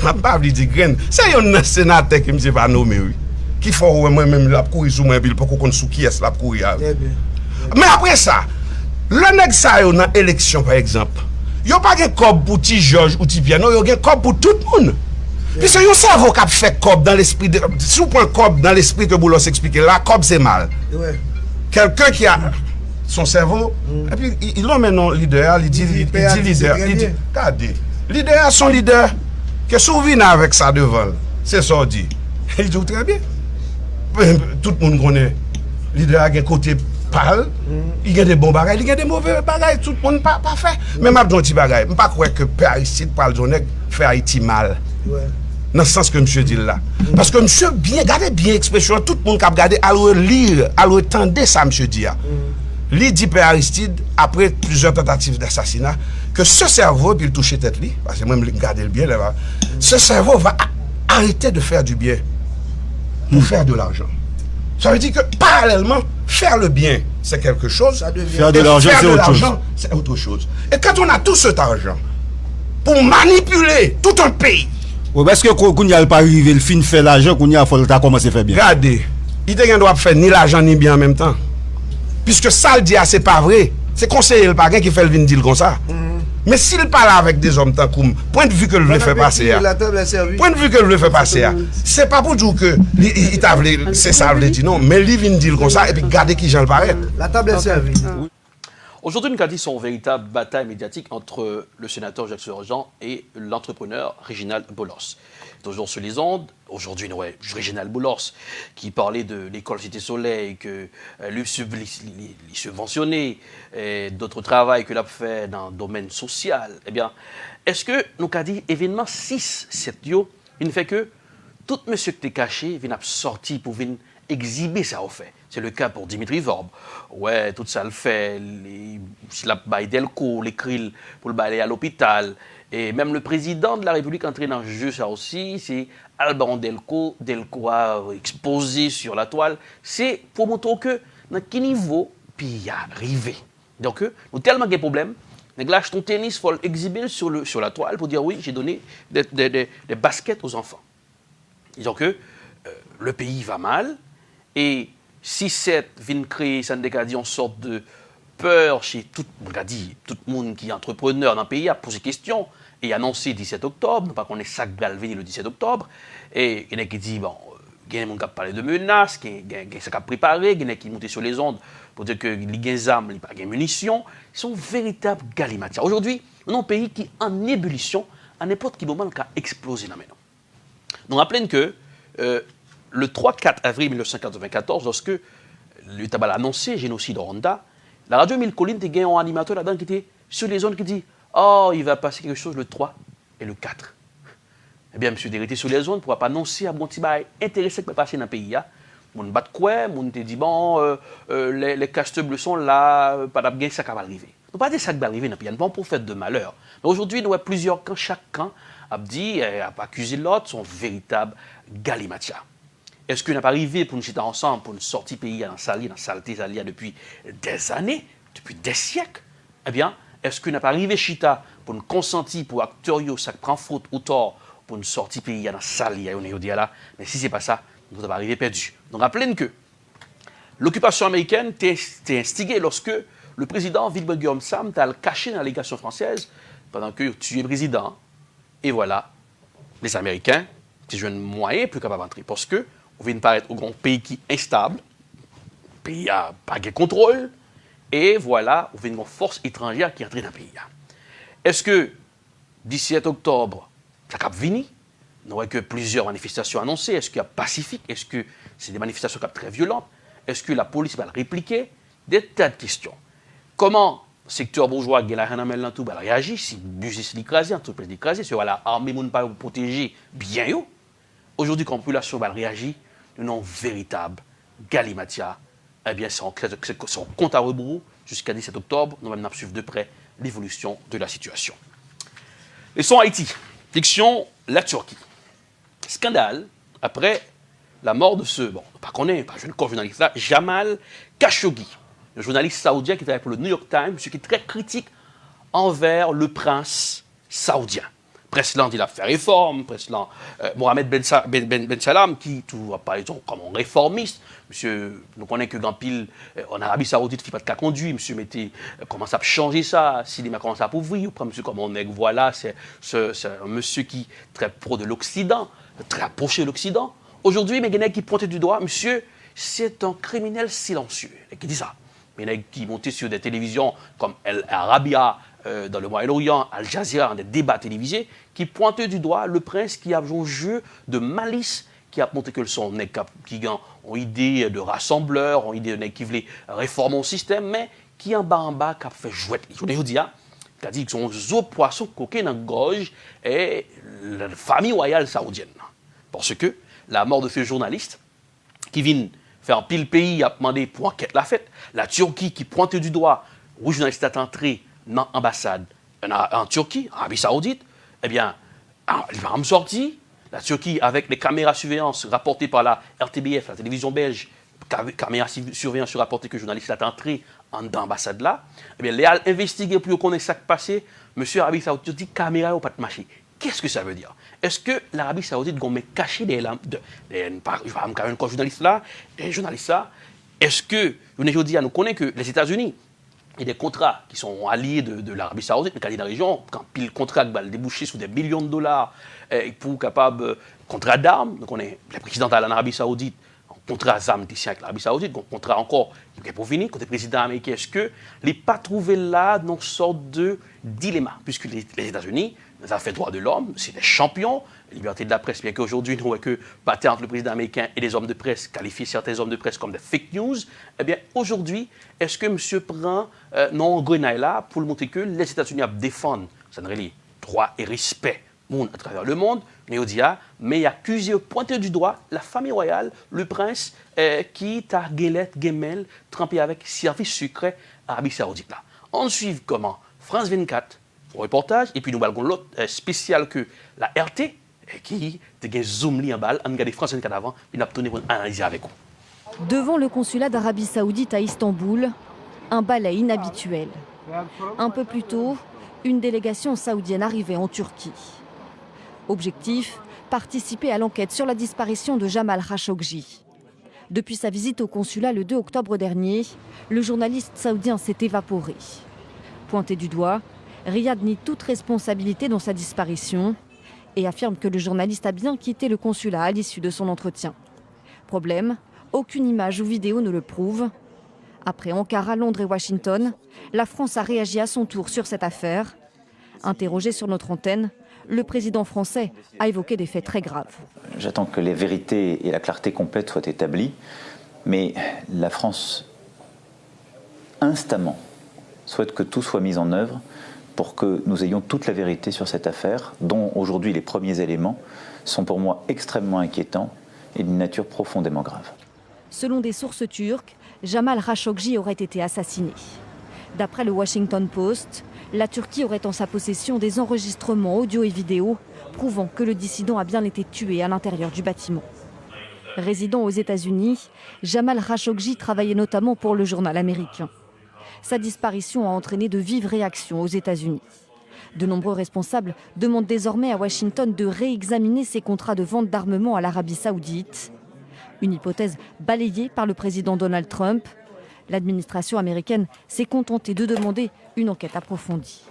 S22: ma pas dit grain, c'est un sénateur qui me pas nommé oui. Qui faut moi même la courir sous moi pour qu'on sous qui est la courir. Mais après ça, le nèg ça yo dans élection par exemple. Yo pas gen cob pour ti Georges ou ti Pierre, non, yo gen cob pour tout le monde. Puis c'est un cerveau qui fait cob dans l'esprit de si on prend cob dans l'esprit que Boulos expliquer là, cob c'est mal. Quelqu'un qui a son cerveau et puis il l'ont maintenant leader, il dit leader, il dit regardez. Leader son leader que souvient avec ça devant. C'est ça dit. Il dit très bien. Tout le monde connaît. Leader a un côté pâle, il y a des bons bagages, il y a des mauvais bagages, tout le monde pas fait. Mais m'a dit un petit bagage, je pas croire que Père Aristide parle de fait Haïti mal. Dans le sens que monsieur dit là. Parce que monsieur bien gardez bien expression, tout le monde qui a regardé à le lire, à le tendre ça monsieur dit. Lui dit Père Aristide, après plusieurs tentatives d'assassinat, que ce cerveau, puis il touche tête lui, parce que même garder le bien là, ce cerveau va arrêter de faire du bien pour faire de l'argent. Ça veut dire que parallèlement, faire le bien, c'est quelque chose.
S23: Faire de l'argent,
S22: c'est autre chose. Et quand on a tout cet argent pour manipuler tout un pays.
S23: Oui, parce que quand il n'y a pas arrivé, le fin fait l'argent, quand il y a fallu commencer à faire bien.
S22: Regardez, il ne doit faire ni l'argent ni bien en même temps. Puisque ça le dit, c'est pas vrai. C'est conseiller le parrain qui fait le vin deal comme ça. Mais s'il parle avec des hommes tant comme point de vue que le veut faire passer, point de vue que le veut faire passer, c'est pas pour dire que il t'a c'est ça le dit non, mais il vient deal comme ça et puis garder qui j'en le paraît.
S24: La table est servie.
S13: Aujourd'hui, nous avons dit son véritable bataille médiatique entre le sénateur Jacques Sauverjean et l'entrepreneur Réginald Boulos. Toujours sur les ondes, aujourd'hui, Réginald Boulos qui parlait de l'école Cité Soleil, que lui subventionné, et d'autres travaux qu'il a fait dans le domaine social. Eh bien, est-ce que nous avons dit événement 6, 7 il ne fait que tout monsieur qui est caché vient sortir pour venir exhiber ça au fait. C'est le cas pour Dimitri Vorbe. Ouais, tout ça le fait. La baille Delco, les krill pour le bailler à l'hôpital. Et même le président de la République entré dans le jeu, ça aussi, c'est Alban Delco. Delco a exposé sur la toile. C'est pour montrer que dans quel niveau, puis il y a arrivé. Donc, nous avons tellement de problèmes. Nous lâche ton tennis, il faut l'exhiber sur la toile pour dire oui, j'ai donné des baskets aux enfants. Disons que le pays va mal. Et si cette vient créer, ça dit, une sorte de peur chez tout le monde qui est entrepreneur dans le pays, a posé question et annoncé le 17 octobre, pas qu'on est sac galvé le 17 octobre, et il y en a qui dit, bon, il y a des gens qui parlent de menaces, il y a des gens qui préparé, il y en a qui montent sur les ondes pour dire que les des armes, il n'y a pas de munitions, ils sont véritables galimatières. Aujourd'hui, on a un pays qui est en ébullition à n'importe quel moment, a explosé dans maintenant. Nous rappelons que le 3-4 avril 1994, lorsque l'État a annoncé le génocide au Rwanda, la radio Mille Collines a gagné un animateur là-dedans qui était sur les zones qui dit « Oh, il va passer quelque chose le 3 et le 4 ». Eh bien, monsieur Derrité sur les zones pour pas annoncer à bon petit bail intéressé qui va passer dans le pays. On bat quoi, on te dit bon, les cachetebles sont là, pas de ça qui va arriver. On pas dire ça qui va arriver dans le pays, pas pour faire de malheur. Mais aujourd'hui, nous avons plusieurs camps, chaque camp a dit, a accusé l'autre, son véritable galimatia. Est-ce qu'on n'a pas arrivé pour nous chiter ensemble, pour nous sortir pays dans saleté depuis des années, depuis des siècles? Eh bien, est-ce qu'on n'a pas arrivé chita pour nous consentir pour acteurs ça prend faute ou tort pour nous sortir pays dans saleté on est là? Mais si c'est pas ça, nous allons arriver perdu. Donc rappelez que l'occupation américaine était instigée lorsque le président Wilbur Guillaume Sam t'a caché dans la légation française pendant que tu es président. Et voilà, les Américains, c'est un moyen plus capable d'entrer. Parce que on vient de paraître au grand pays qui est instable, pays à pas de contrôle, et voilà, on vient une force étrangère qui est entrée dans le pays. Est-ce que 17 octobre, ça va venir? Nous avons que plusieurs manifestations annoncées. Est-ce qu'il y a pacifique? Est-ce que c'est des manifestations très violentes? Est-ce que la police va le répliquer? Des tas de questions. Comment le secteur bourgeois va réagir si le bus est écrasé, l'entreprise est écrasée, si l'armée ne peut pas protéger bien eux? Aujourd'hui, quand la population va réagir, nous avons un véritable galimatia. Eh bien, c'est son compte à rebours jusqu'à 17 octobre. Nous allons suivre de près l'évolution de la situation. Laissons Haïti. Fiction, la Turquie. Scandale après la mort de ce, bon, pas qu'on est, pas jeune journaliste là, Jamal Khashoggi, le journaliste saoudien qui travaille pour le New York Times, qui est très critique envers le prince saoudien. Presse là, il a fait réforme, presse là, Mohamed Ben Salam, qui, par exemple, comme un réformiste, monsieur, nous connaissons que Gampil, en Arabie Saoudite, il ne fait pas de cas conduit, monsieur mettait, commence à changer ça, s'il a commencé à appauvrir, ou monsieur, comme on est, voilà, c'est un monsieur qui est très pro de l'Occident, très approché de l'Occident. Aujourd'hui, mais il y en a qui pointent du doigt, monsieur, c'est un criminel silencieux, et qui dit ça. Il y en a qui montent sur des télévisions comme El Arabia, dans le Moyen-Orient, Al Jazeera, dans des débats télévisés, qui pointent du doigt le prince qui a joué un jeu de malice, qui a montré que son qui ont idée de rassembleur, ont idée de qui voulait réformer le système, mais qui en bas, qui a fait jouer. Je vous dis, qui a dit qu'ils ont un poisson coquin dans la gorge et la famille royale saoudienne. Parce que la mort de ce journaliste, qui vient faire un pile pays, a demandé pour enquête la fête, la Turquie qui pointe du doigt, où le journaliste est entré dans l'ambassade en Turquie, en Arabie Saoudite, eh bien, il va me sortir. La Turquie, avec les caméras de surveillance rapportées par la RTBF, la télévision belge, caméras de surveillance rapportées que le journaliste est entré dans l'ambassade là, eh bien, les a investigué pour qu'on ait ça qui passé. Monsieur Arabie Saoudite dit caméra ou pas de marché. Qu'est-ce que ça veut dire? Est-ce que l'Arabie Saoudite a caché des lampes un journaliste là, des journalistes là? Est-ce que, nous connaissons que les États-Unis, il y a des contrats qui sont alliés de l'Arabie Saoudite, mais quand il y a des régions, quand le contrat va déboucher sur des millions de dollars pour capable contrat d'armes, donc on est le président de l'Arabie Saoudite, un contrat d'armes avec l'Arabie Saoudite, un contrat encore qui est pour finir, côté président américain, est-ce que les pas trouvé là dans une sorte de dilemma, puisque les États-Unis, les affaires droits de l'homme, c'est des champions, liberté de la presse, bien qu'aujourd'hui, nous voyons que bataille entre le président américain et les hommes de presse, qualifier certains hommes de presse comme des fake news, eh bien, aujourd'hui, est-ce que monsieur prend non grenaille là pour montrer que les États-Unis défendent, ça ne les droits et respect à travers le monde, mais il accuse, pointé du doigt la famille royale, le prince qui t'a Gemel trempé avec service secret Arabie Saoudite là. On suit comment France 24 reportage et puis nous avons l'autre spécial que la RT qui te zoom li en balle, on regarde France 24 avant, puis n'a tourné pour analyser avec vous.
S15: Devant le consulat d'Arabie Saoudite à Istanbul, un balai inhabituel. Un peu plus tôt, une délégation saoudienne arrivait en Turquie. Objectif, participer à l'enquête sur la disparition de Jamal Khashoggi. Depuis sa visite au consulat le 2 octobre dernier, le journaliste saoudien s'est évaporé. Pointé du doigt, Riyad nie toute responsabilité dans sa disparition et affirme que le journaliste a bien quitté le consulat à l'issue de son entretien. Problème, aucune image ou vidéo ne le prouve. Après Ankara, Londres et Washington, la France a réagi à son tour sur cette affaire. Interrogé sur notre antenne, le président français a évoqué des faits très graves.
S14: J'attends que les vérités et la clarté complète soient établies, mais la France, instamment, souhaite que tout soit mis en œuvre pour que nous ayons toute la vérité sur cette affaire, dont aujourd'hui les premiers éléments sont pour moi extrêmement inquiétants et d'une nature profondément grave.
S15: Selon des sources turques, Jamal Khashoggi aurait été assassiné. D'après le Washington Post, la Turquie aurait en sa possession des enregistrements audio et vidéo prouvant que le dissident a bien été tué à l'intérieur du bâtiment. Résidant aux États-Unis, Jamal Khashoggi travaillait notamment pour le journal américain. Sa disparition a entraîné de vives réactions aux États-Unis. De nombreux responsables demandent désormais à Washington de réexaminer ses contrats de vente d'armement à l'Arabie saoudite. Une hypothèse balayée par le président Donald Trump. L'administration américaine s'est contentée de demander une enquête approfondie.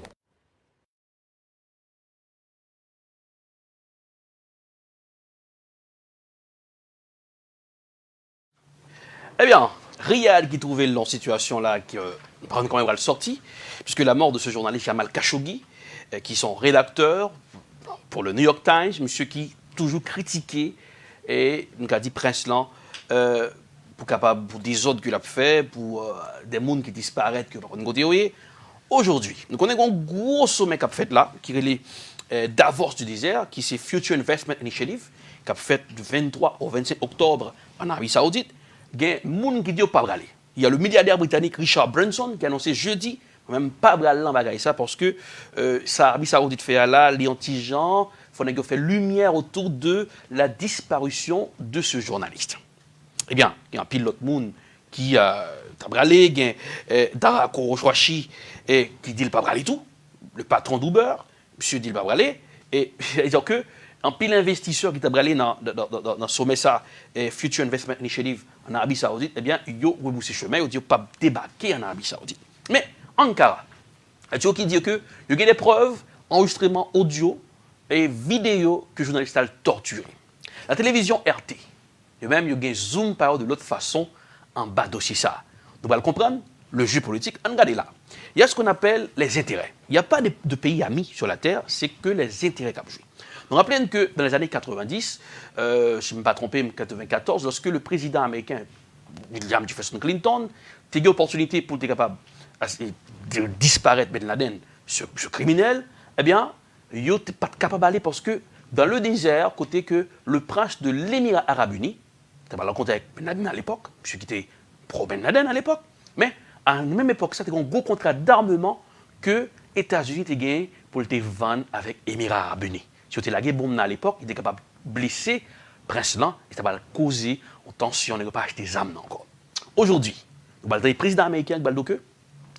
S13: Eh bien, Riyad qui trouvait la situation là, quand même va le sortir, puisque la mort de ce journaliste Jamal Khashoggi, qui sont rédacteurs pour le New York Times, monsieur qui toujours critiqué et nous a dit Prince là pour des autres qu'il a fait, pour des mondes qui disparaissent que par contre aujourd'hui, nous connaissons un gros sommet qu'a fait là, qui est Davos du désert, qui c'est Future Investment Initiative, qui a fait du 23 au 25 octobre en Arabie Saoudite. Il y a des gens qui disent pas braler. Il y a le milliardaire britannique Richard Branson qui a annoncé jeudi, même pas braler dans bagaille ça, parce que l'Arabie Saoudite fait là, les anti-gens, il faut faire lumière autour de la disparition de ce journaliste. Eh bien, il y a un pilote monde qui a braler, il y a Dara Khosrowshahi qui dit pas braler tout, le patron d'Uber, monsieur dit pas braler, et c'est-à-dire que un pile investisseur qui t'a bralé dans sommet ça, Future Investment Initiative en Arabie Saoudite, eh bien, il y a reboussé chemin, il dit pas débarquer en Arabie Saoudite. Mais Ankara, il qui dit que il y a des preuves, enregistrements audio et vidéo que le journaliste a torturé. La télévision RT, il y a même un zoom par de l'autre façon en bas dossier ça. Nous allons comprendre le jeu politique. Regardez là. Il y a ce qu'on appelle les intérêts. Il n'y a pas de pays amis sur la Terre, c'est que les intérêts qui jouent. Donc rappelez que dans les années 90, je ne me suis pas trompé, en 1994, lorsque le président américain, William Jefferson Clinton, a eu l'opportunité pour être capable de disparaître Ben Laden, ce criminel, eh bien, il n'était pas capable d'aller parce que dans le désert, côté que le prince de l'Émirat arabe uni, tu as rencontré avec Ben Laden à l'époque, monsieur qui était pro-Ben Laden à l'époque, mais à la même époque, c'était un gros contrat d'armement que les États-Unis étaient gagnés pour le vendre avec l'Émirat arabe uni. Si tu as la guerre bombe à l'époque, il était capable de blesser le prince là, il était capable de causer une tension, il n'a pas acheté des armes encore. Aujourd'hui, le président américain qui dit que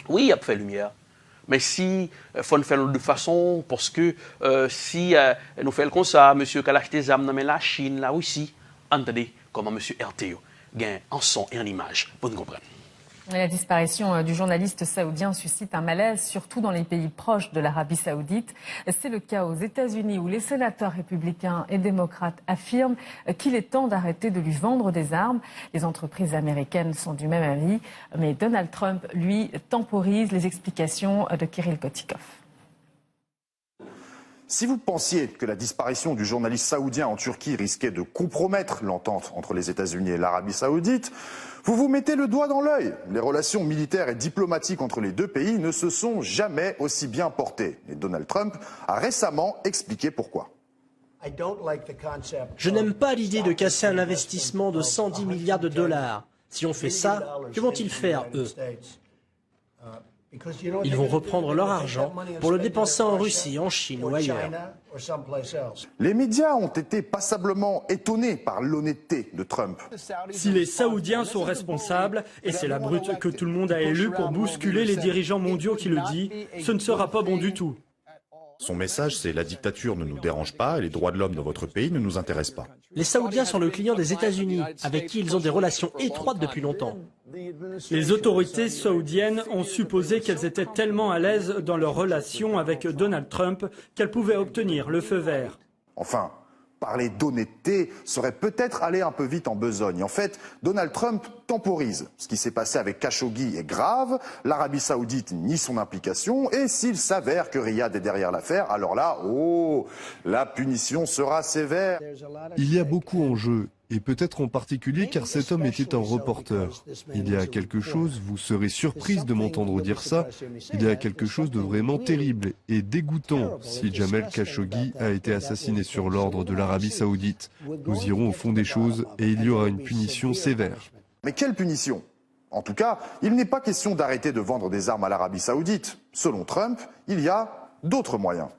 S13: oui, il a fait lumière. Mais si il faut faire de façon, parce que si nous faisons comme ça, monsieur qui a acheté des armes dans la Chine, la Russie, entendez comment monsieur RTO gagne en son et en image, pour nous comprendre.
S16: La disparition du journaliste saoudien suscite un malaise, surtout dans les pays proches de l'Arabie saoudite. C'est le cas aux États-Unis où les sénateurs républicains et démocrates affirment qu'il est temps d'arrêter de lui vendre des armes. Les entreprises américaines sont du même avis, mais Donald Trump, lui, temporise. Les explications de Kirill Kotikov.
S17: Si vous pensiez que la disparition du journaliste saoudien en Turquie risquait de compromettre l'entente entre les États-Unis et l'Arabie saoudite, vous vous mettez le doigt dans l'œil. Les relations militaires et diplomatiques entre les deux pays ne se sont jamais aussi bien portées. Et Donald Trump a récemment expliqué pourquoi.
S19: Je n'aime pas l'idée de casser un investissement de 110 milliards de dollars. Si on fait ça, que vont-ils faire, eux ? Ils vont reprendre leur argent pour le dépenser en Russie, en Chine ou ailleurs.
S17: Les médias ont été passablement étonnés par l'honnêteté de Trump.
S25: Si les Saoudiens sont responsables, et c'est la brute que tout le monde a élue pour bousculer les dirigeants mondiaux qui le dit, ce ne sera pas bon du tout.
S17: Son message, c'est la dictature ne nous dérange pas et les droits de l'homme dans votre pays ne nous intéressent pas.
S19: Les Saoudiens sont le client des États-Unis, avec qui ils ont des relations étroites depuis longtemps.
S25: Les autorités saoudiennes ont supposé qu'elles étaient tellement à l'aise dans leurs relations avec Donald Trump qu'elles pouvaient obtenir le feu vert.
S17: Enfin, Parler d'honnêteté serait peut-être aller un peu vite en besogne. En fait, Donald Trump temporise. Ce qui s'est passé avec Khashoggi est grave, l'Arabie Saoudite nie son implication, et s'il s'avère que Riyad est derrière l'affaire, alors là, oh, la punition sera sévère.
S2: Il y a beaucoup en jeu, et peut-être en particulier car cet homme était un reporter. Il y a quelque chose, vous serez surprise de m'entendre dire ça, il y a quelque chose de vraiment terrible et dégoûtant si Jamal Khashoggi a été assassiné sur l'ordre de l'Arabie Saoudite. Nous irons au fond des choses et il y aura une punition sévère.
S17: Mais quelle punition ? En tout cas, il n'est pas question d'arrêter de vendre des armes à l'Arabie Saoudite. Selon Trump, il y a d'autres moyens.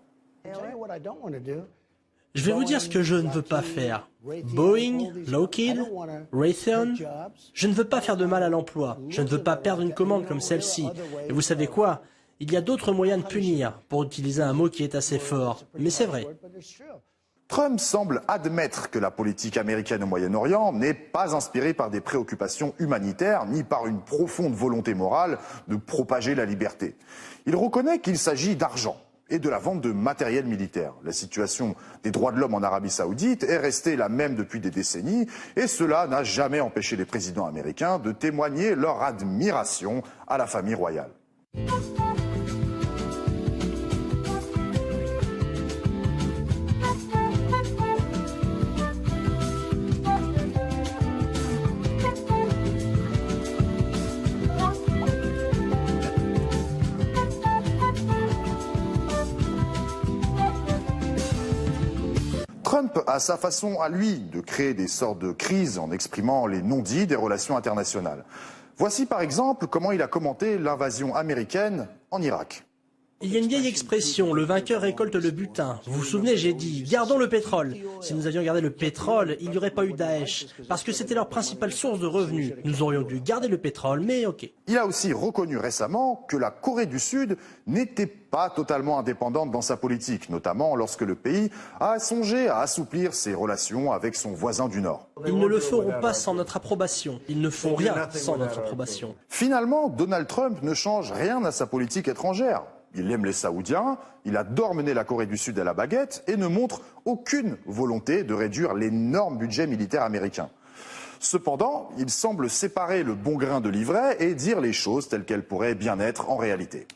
S19: Je vais vous dire ce que je ne veux pas faire. Boeing, Lockheed, Raytheon, je ne veux pas faire de mal à l'emploi. Je ne veux pas perdre une commande comme celle-ci. Et vous savez quoi ? Il y a d'autres moyens de punir, pour utiliser un mot qui est assez fort. Mais c'est vrai.
S17: Trump semble admettre que la politique américaine au Moyen-Orient n'est pas inspirée par des préoccupations humanitaires ni par une profonde volonté morale de propager la liberté. Il reconnaît qu'il s'agit d'argent et de la vente de matériel militaire. La situation des droits de l'homme en Arabie Saoudite est restée la même depuis des décennies et cela n'a jamais empêché les présidents américains de témoigner leur admiration à la famille royale. Trump a sa façon à lui de créer des sortes de crises en exprimant les non-dits des relations internationales. Voici par exemple comment il a commenté l'invasion américaine en Irak.
S19: Il y a une vieille expression, le vainqueur récolte le butin. Vous vous souvenez, j'ai dit, gardons le pétrole. Si nous avions gardé le pétrole, il n'y aurait pas eu Daesh, parce que c'était leur principale source de revenus. Nous aurions dû garder le pétrole, mais ok.
S17: Il a aussi reconnu récemment que la Corée du Sud n'était pas totalement indépendante dans sa politique, notamment lorsque le pays a songé à assouplir ses relations avec son voisin du Nord.
S19: Ils ne le feront pas sans notre approbation. Ils ne font rien sans notre approbation.
S17: Finalement, Donald Trump ne change rien à sa politique étrangère. Il aime les Saoudiens, il adore mener la Corée du Sud à la baguette et ne montre aucune volonté de réduire l'énorme budget militaire américain. Cependant, il semble séparer le bon grain de l'ivraie et dire les choses telles qu'elles pourraient bien être en réalité.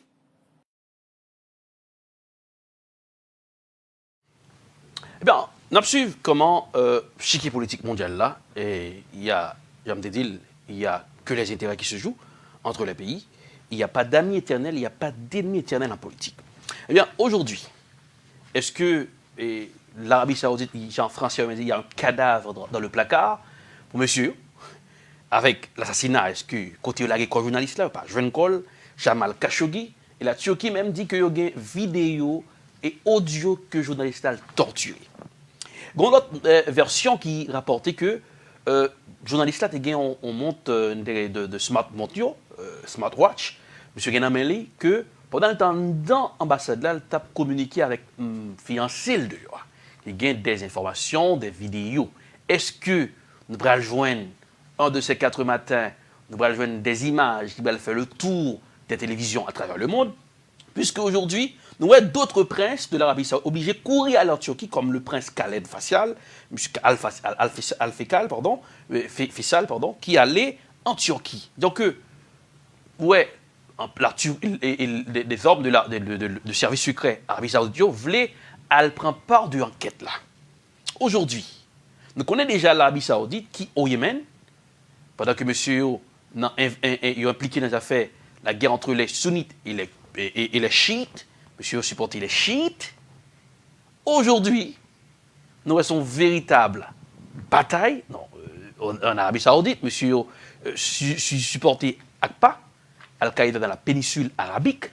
S13: Eh bien, on observe comment chiquet politique mondial là, et il y a que les intérêts qui se jouent entre les pays. Il n'y a pas d'amis éternels, il n'y a pas d'ennemis éternels en politique. Eh bien, aujourd'hui, est-ce que l'Arabie Saoudite, en français, il y a un cadavre dans le placard pour monsieur, avec l'assassinat, est-ce que, côté de la journaliste là, pas Jeune Col, Jamal Khashoggi, et la Turquie même dit qu'il y a des vidéos et audio que le journaliste a torturé. Il y a une autre version qui rapportait que le journaliste là, on monte de smartwatch, M. Genameli, que pendant le temps dans l'ambassade là, il a communiqué avec fiancé de lui. Il y a des informations, des vidéos. Est-ce que nous allons joindre un de ces 4 matins, nous allons joindre des images qui vont faire le tour des télévisions à travers le monde? Puisque aujourd'hui, nous avons d'autres princes de l'Arabie Saoudite obligés de courir à la Turquie, comme le prince Khaled Faisal, qui allait en Turquie. Donc, ouais, des hommes de service secret Arabie Saoudite voulaient prendre part de l'enquête là. Aujourd'hui, nous connaissons déjà l'Arabie Saoudite qui, au Yémen, pendant que monsieur est impliqué dans les affaires, la guerre entre les sunnites et les chiites, monsieur a supporté les chiites. Aujourd'hui, nous avons une véritable bataille en Arabie Saoudite. Monsieur a supporté ACPA, Al-Qaïda dans la péninsule arabique.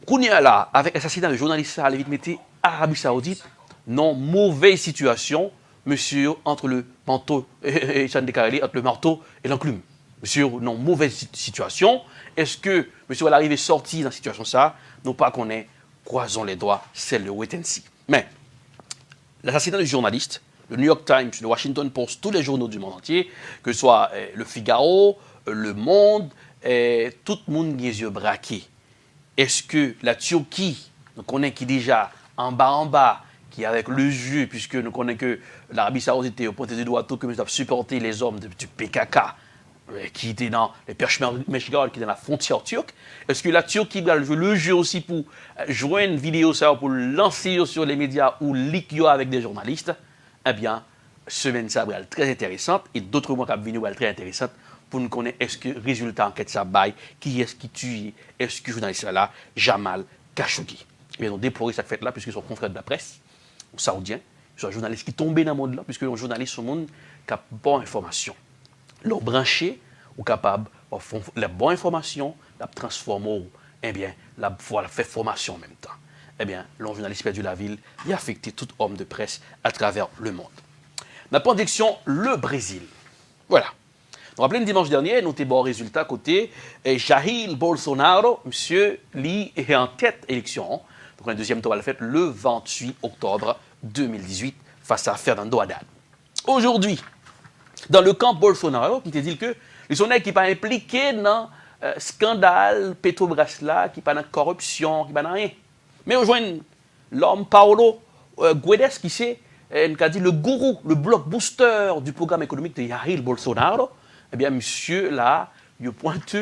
S13: Kounia là, avec l'assassinat de journaliste à Lévite Arabie Saoudite, non, mauvaise situation, monsieur, entre le manteau et entre le marteau et l'enclume. Monsieur, non, mauvaise situation. Est-ce que monsieur va arriver sorti dans cette situation ça? Non pas qu'on est, croisons les doigts, c'est le wait and see. Mais l'assassinat du journaliste, le New York Times, le Washington Post, tous les journaux du monde entier, que ce soit le Figaro, le Monde, tout le monde a les yeux braqués. Est-ce que la Turquie, nous connaissons qui déjà en bas, qui avec le jeu, puisque nous connaissons que l'Arabie Saoudite au pointé du doigt tout comme ils doivent supporter les hommes du PKK qui étaient dans les Peshmerga, qui étaient dans la frontière turque. Est-ce que la Turquie va jouer le jeu aussi pour jouer une vidéo ça, pour lancer sur les médias ou leak avec des journalistes? Eh bien, semaine ça va être très intéressante et d'autres mois qui vont être très intéressantes pour nous connaître est-ce que résultat enquête ça baille, qui est-ce qui tue, est-ce que journaliste là, Jamal Khashoggi. Et bien, on déplorait cette fête-là, puisque son confrère de la presse, saoudien, c'est un journaliste qui tombait dans le monde-là, puisque un journaliste au monde qui a bonne information. Leur branché ou capable de faire la bonne information, la transformer, eh bien, la faire formation en même temps. Eh bien, le journaliste perdu la ville, il a affecté tout homme de presse à travers le monde. La projection, le Brésil. Voilà. Nous rappelons dimanche dernier, nous avons bon résultat côté Jair Bolsonaro, monsieur, lui est en tête élection. Donc, le deuxième tour va le faire le 28 octobre 2018 face à Fernando Haddad. Aujourd'hui, dans le camp Bolsonaro, qui te dit que les gens qui ne sont pas impliqués dans le scandale Petrobras là, qui ne sont pas dans la corruption, qui ne sont pas dans rien. Mais on joint l'homme Paulo Guedes, qui c'est le gourou, le blockbuster du programme économique de Jair Bolsonaro. Eh bien, monsieur là, il pointe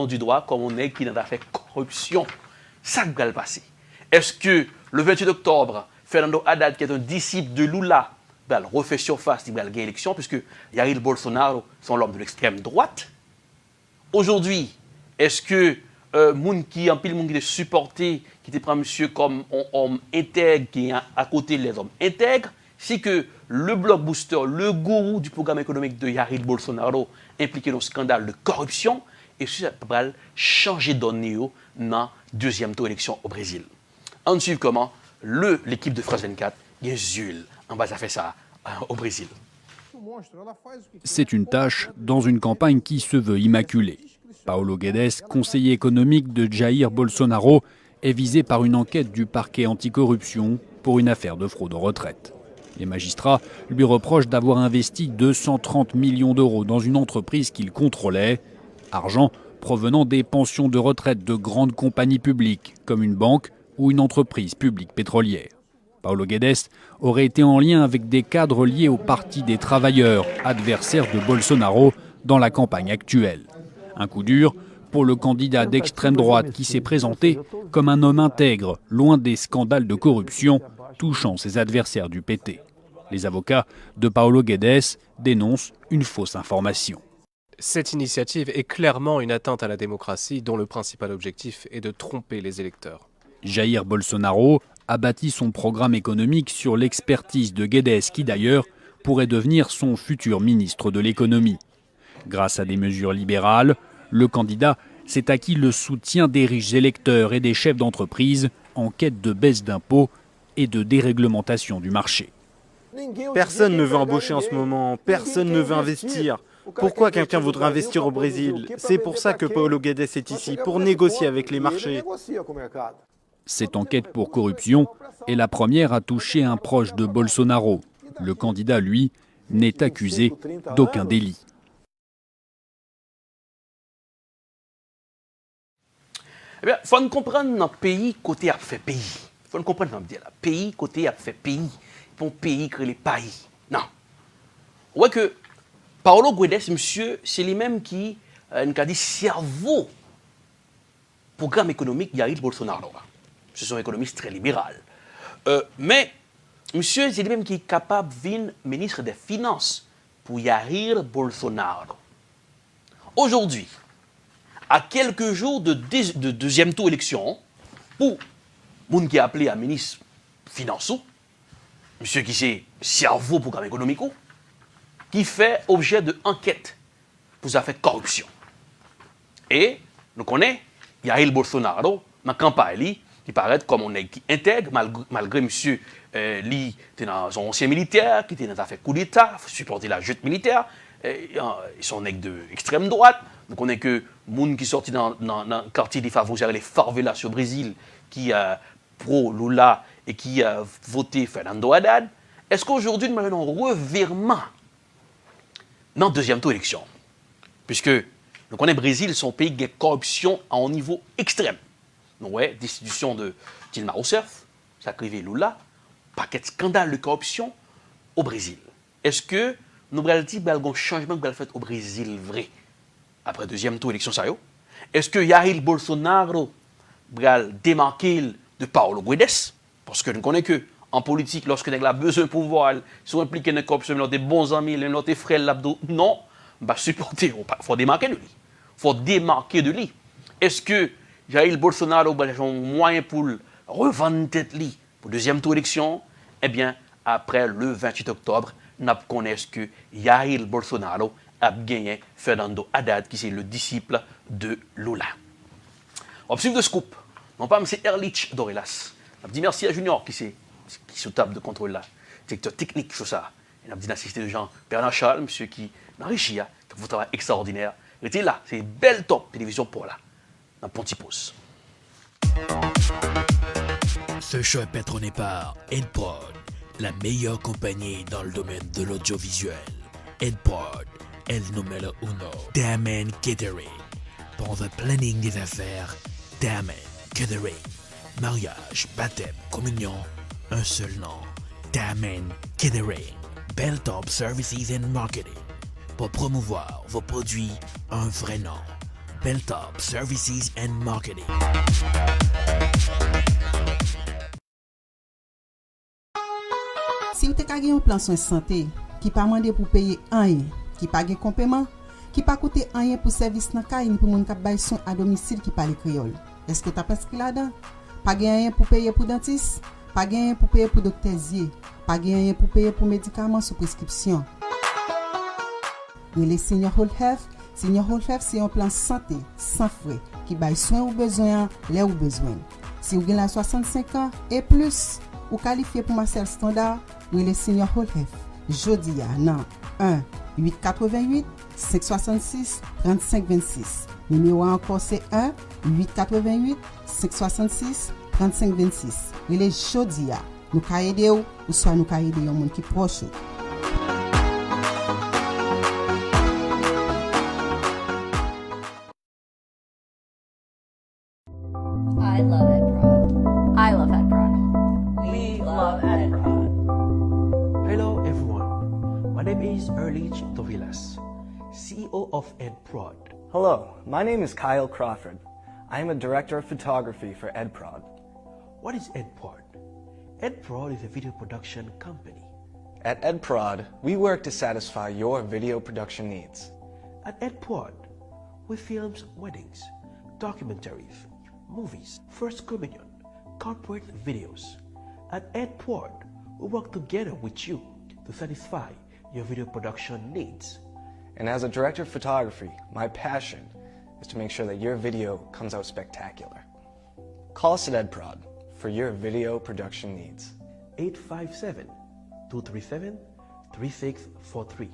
S13: du doigt comme on est qui n'a pas fait corruption. Ça va le passer. Est-ce que le 28 octobre, Fernando Haddad, qui est un disciple de Lula, va refaire surface, il va gagner l'élection, puisque Jair Bolsonaro sont l'homme de l'extrême droite? Aujourd'hui, est-ce que moun qui en pile moun qui est supporté, qui te prend monsieur comme un homme intègre, qui est à côté des hommes intègres, c'est que le blockbuster, le gourou du programme économique de Jair Bolsonaro, impliqué dans le scandale de corruption, et ça va changer d'année dans la deuxième tour d'élection au Brésil. On suit comment l'équipe de France 24, Zul, on va faire ça au Brésil.
S3: C'est une tâche dans une campagne qui se veut immaculée. Paulo Guedes, conseiller économique de Jair Bolsonaro, est visé par une enquête du parquet anticorruption pour une affaire de fraude aux retraites. Les magistrats lui reprochent d'avoir investi 230 millions d'euros dans une entreprise qu'il contrôlait, argent provenant des pensions de retraite de grandes compagnies publiques, comme une banque ou une entreprise publique pétrolière. Paulo Guedes aurait été en lien avec des cadres liés au Parti des travailleurs, adversaire de Bolsonaro dans la campagne actuelle. Un coup dur pour le candidat d'extrême droite qui s'est présenté comme un homme intègre, loin des scandales de corruption touchant ses adversaires du PT. Les avocats de Paulo Guedes dénoncent une fausse information.
S5: Cette initiative est clairement une atteinte à la démocratie dont le principal objectif est de tromper les électeurs.
S3: Jair Bolsonaro a bâti son programme économique sur l'expertise de Guedes qui d'ailleurs pourrait devenir son futur ministre de l'économie. Grâce à des mesures libérales, le candidat s'est acquis le soutien des riches électeurs et des chefs d'entreprise en quête de baisse d'impôts et de déréglementation du marché.
S18: Personne ne veut embaucher en ce moment, personne ne veut investir. Pourquoi quelqu'un voudrait investir au Brésil? C'est pour ça que Paulo Guedes est ici, pour négocier avec les marchés.
S3: Cette enquête pour corruption est la première à toucher un proche de Bolsonaro. Le candidat, lui, n'est accusé d'aucun délit.
S13: Eh bien, il faut nous comprendre dans le pays côté a fait pays. Il faut nous comprendre dans le pays côté a fait pays. Pour pays créer les pays. Non. On voit que Paulo Guedes, monsieur, c'est lui-même qui nous a dit cerveau programme économique Jair Bolsonaro. Ce sont économistes très libéraux. Mais, monsieur, c'est lui-même qui est capable de devenir ministre des Finances pour Jair Bolsonaro. Aujourd'hui, à quelques jours de deuxième tour élection, pour monde qui est appelé à ministre financier, monsieur qui c'est cerveau programme économique, qui fait objet d'enquête pour sa fait corruption. Et nous connaissons Jair Bolsonaro, dans la campagne, qui paraît comme on est qui intègre, malgré monsieur, lui, était dans son ancien militaire, qui était dans l'affaire coup d'État, supporter la junte militaire, ils sont d'extrême droite. Nous connaissons que gens qui sortent dans le quartier défavorisé, les favelas au Brésil, qui a pro-Lula et qui a voté Fernando Haddad. Est-ce qu'aujourd'hui, nous avons un revirement dans le deuxième tour d'élection? Puisque nous connaissons le Brésil, son pays de corruption à un niveau extrême. Nous voyons destitution de Dilma Rousseff, sacrifié Lula, paquet de scandales de corruption au Brésil. Est-ce que nous allons dire qu'il y a un changement qui va fait au Brésil vrai après deuxième tour d'élection sérieux? Est-ce que Jair Bolsonaro va démarquer de Paulo Guedes? Parce que nous connaissons que en politique, lorsque nous avons besoin de pouvoir, si sont impliqués dans la corruption, nous des bons amis, nous des frères l'abdo, non, bah supporter, il faut démarquer de lui. Il faut démarquer de lui. Est-ce que Jair Bolsonaro a un moyen pour revendre tête li pour deuxième tour d'élection? Eh bien, après le 28 octobre, nous connaissons que Jair Bolsonaro a gagné Fernando Haddad, qui est le disciple de Lula. On suivre de scoop. Non pas M. Erlich Dorelas. On dit merci à Junior, qui est sous table de contrôle là, directeur technique sur ça. Et on a dit d'assister de Jean Bernard Charles, monsieur qui n'a réussi à faire un travail extraordinaire. Il était là, c'est une belle top télévision pour là, dans Pontipos.
S1: Ce show est patronné par EdProd, la meilleure compagnie dans le domaine de l'audiovisuel. EdProd, el numéro uno. Damon Catering, pour le planning des affaires. Damon Catering, mariage, baptême, communion, un seul nom. Damon Catering, Belltop Services and Marketing, pour promouvoir vos produits, un vrai nom. Belltop Services and Marketing.
S4: Si vous avez un plan de santé qui pas demandé pour payer rien, qui pas de complément, qui pas coûter rien pour service dans caille ni pour moun k'ap bay son à domicile qui parle créole. Est-ce que tu as prescrit là-dedans? Pas rien pour payer pour dentiste, pas rien pour payer pour docteur Zier, pas rien pour payer pour médicaments sous prescription. Les Senior Whole Health, Senior Whole Health c'est un plan santé sans frais qui baille soin ou besoin là ou besoin. Si vous avez 65 ans et plus, ou qualifié pour Marcel Standard, les Senior Whole Health. Jodi a nan 1-888-566-3526. Numéro encore c'est 1-888-566-3526. Les jodi a nous ka aider ou soit nous ka aider yon moun ki proche.
S7: I love EdProd. I love EdProd. We love EdProd.
S10: Hello everyone. My name is Erlich Dovilas, CEO of EdProd.
S20: Hello, my name is Kyle Crawford. I am a director of photography for EdProd.
S10: What is EdProd? EdProd is a video production company.
S20: At EdProd, we work to satisfy your video production needs.
S10: At EdProd, we film weddings, documentaries, movies, First Communion, corporate videos. At EdProd, we work together with you to satisfy your video production needs.
S20: And as a director of photography, my passion is to make sure that your video comes out spectacular. Call us at EdProd for your video production needs.
S10: 857-237-3643.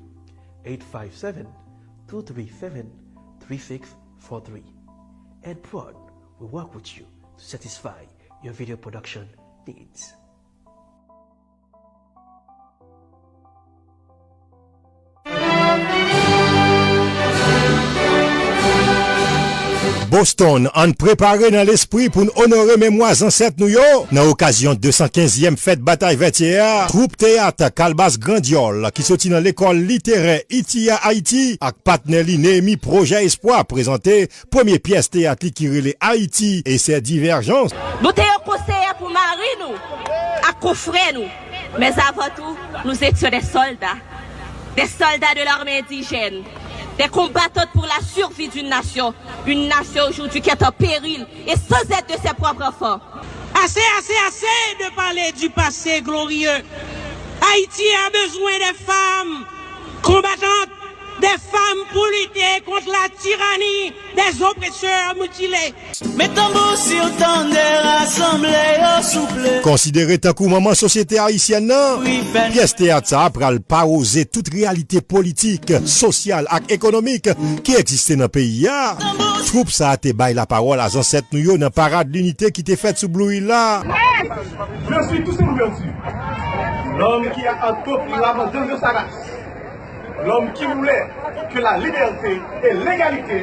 S10: 857-237-3643. EdProd will work with you to satisfy your video production needs.
S6: Boston, on préparé dans l'esprit pour nous honorer mémoires ancêtres nous yo. Dans l'occasion de 215e fête bataille vêtière, troupe théâtre Calbas Grandiol qui sorti dans l'école littéraire Itia Haïti avec partenaire Némi Projet Espoir présenté première pièce théâtre qui relève Haïti et ses divergences.
S21: Nous t'ayons conseillé pour marier nous, à coffrer nous. Mais avant tout, nous étions des soldats de l'armée indigène. Des combattants pour la survie d'une nation aujourd'hui qui est en péril et sans aide de ses propres enfants.
S8: Assez de parler du passé glorieux. Haïti a besoin des femmes combattantes, des femmes pour lutter contre la tyrannie des oppresseurs mutilés.
S9: Mettons-vous sur ton rassemblés au souple.
S6: Considéré tant que maman société haïtienne, non? Pièce théâtre ça pral paroser toute réalité politique, sociale et économique qui existait dans le pays. Troupe ça a te bail la parole à ancêtres nous dans parade d'unité qui t'est faite sous Blue là.
S26: Je suis tout simplement l'homme qui a entrepris l'abandon de sa race. L'homme qui voulait que la liberté et l'égalité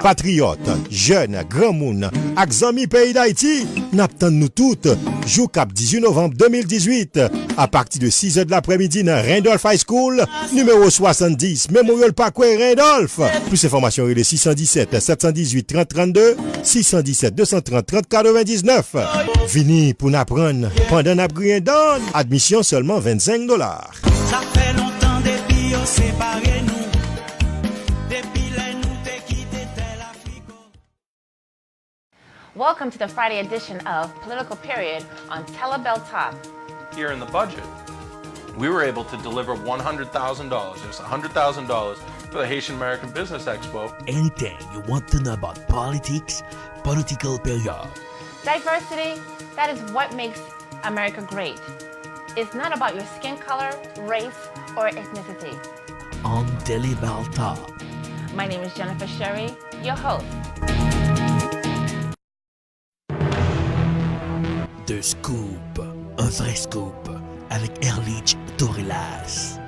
S6: Patriotes, jeunes, grand moun, ak zami pays d'Haïti, n'attend nous toutes, jou cap 18 novembre 2018, à partir de 6h de l'après-midi dans Randolph High School, numéro 70, Memorial Parkway Randolph. Plus d'informations, il est 617 718 30 32, 617 230 30 99. Vini pour n'apprendre pendant n'apprendre, admission seulement $25.
S9: Ça fait longtemps depuis on séparé nous. Depuis les nous t'es quitté tel Afrique.
S11: Welcome to the Friday edition of Political Period on Telebel Talk.
S12: Here in the budget, we were able to deliver $100,000. It was $100,000 for the Haitian American Business Expo.
S1: Anything you want to know about politics, Political Period.
S11: Diversity, that is what makes America great. It's not about your skin color, race, or ethnicity.
S1: On Telebel Talk.
S11: My name is Jennifer Sherry, your host.
S1: The Scoop, un vrai scoop, avec Erlich Dorilas.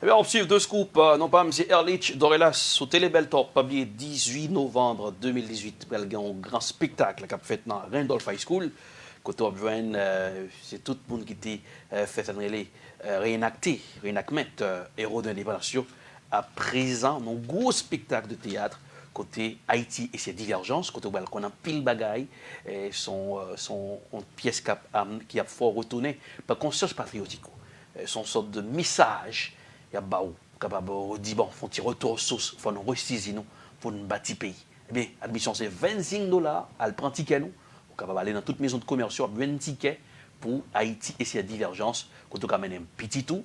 S13: Eh bien, on suit deux scoops, non pas M. Erlich Dorelas, sur Telebel Talk, publié 18 novembre 2018, pour un grand spectacle qui a fait dans Randolph High School. Côté Objouen, c'est tout le monde qui était fait réenactment héros d'indépendance. À présent, un gros spectacle de théâtre côté Haïti et ses divergences, côté où on a pile bagaille, son pièce qui a fort retourné par conscience patriotique, son sorte de message. Il y a baou capable de dire bon, faut un retour aux sources, faut nous ressaisir nous pour nous bâtir pays. Eh bien, admission c'est $25, elle prend ticket nous, capable aller dans toute maison de commerce, 20 tickets pour Haïti et ses divergences. Quand on amène un petit tout,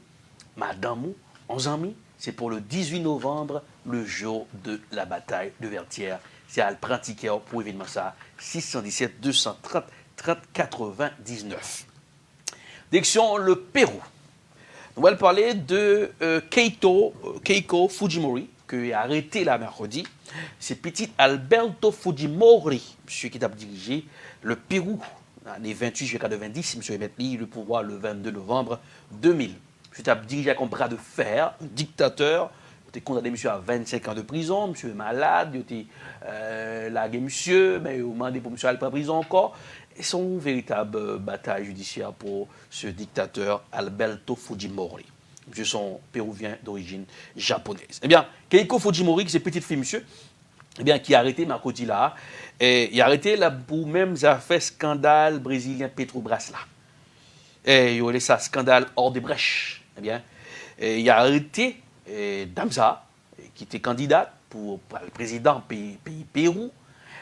S13: madame, 11 amis, c'est pour le 18 novembre, le jour de la bataille de Vertières. C'est elle prend ticket pour événement ça, 617 230 30 99. Direction le Pérou. On va parler de Keiko Fujimori, qui a arrêté la mercredi. C'est petit Alberto Fujimori, monsieur qui a dirigé le Pérou, les 28 juillet 90, monsieur est mis le pouvoir le 22 novembre 2000. Monsieur a dirigé avec un bras de fer, un dictateur. Il était condamné monsieur à 25 ans de prison, monsieur est malade, il était largué monsieur, mais il a demandé pour monsieur à aller en prison encore. Et son véritable bataille judiciaire pour ce dictateur Alberto Fujimori. Monsieur son péruvien d'origine japonaise. Eh bien, Keiko Fujimori, qui est petite fille, monsieur, eh bien, qui a arrêté Marcoti là, et il a arrêté là pour même ça fait scandale brésilien Petrobras là. Et il a laissé ça scandale hors des brèches. Eh bien, il a arrêté Damza, qui était candidate pour le président pays Pérou.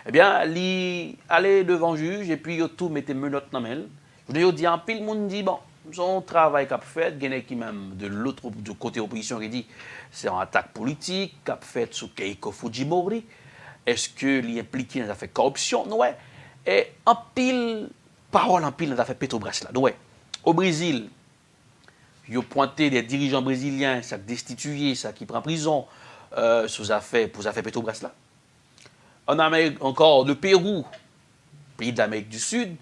S13: Eh bien, il allait devant le juge et puis il tout mettait menottes dans la main. Je lui ai dit, en pile, le monde dit, bon, son travail qu'a fait, il y en a qui même de l'autre côté opposition qui dit, c'est une attaque politique qu'a fait sur Keiko Fujimori. Est-ce qu'il est impliqué dans l'affaire corruption? Non, ouais. Et en pile, parole en pile dans l'affaire Petrobras là. Ouais. Au Brésil, il a pointé des dirigeants brésiliens, ça destitué, ça qui prend prison pour l'affaire Petrobras là. En Amérique, encore le Pérou, pays de l'Amérique du Sud,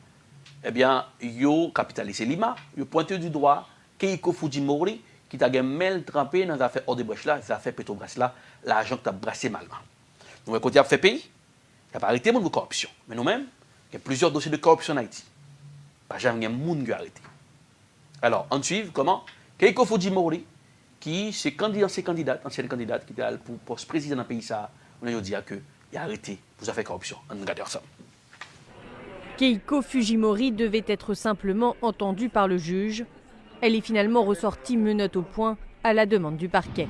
S13: eh bien, yo capitalisé Lima, yo pointé du doigt Keiko Fujimori qui t'a mêlé trempé dans l'affaire Odebrecht là, l'affaire Petrobras là, l'argent que t'a brassé malement. Donc, quand il a fait pays, il n'a pas arrêté de corruption. Mais nous-mêmes, il y a plusieurs dossiers de corruption en Haïti. Pas jamais un monde qui a arrêté. Alors, on suit comment Keiko Fujimori, qui c'est candidate, ancienne candidate, qui était pour poste président dans le pays, ça, on a dit que il a arrêté pour affaires corruption. On regarde ça.
S15: Keiko Fujimori devait être simplement entendue par le juge. Elle est finalement ressortie menottes au poing à la demande du parquet.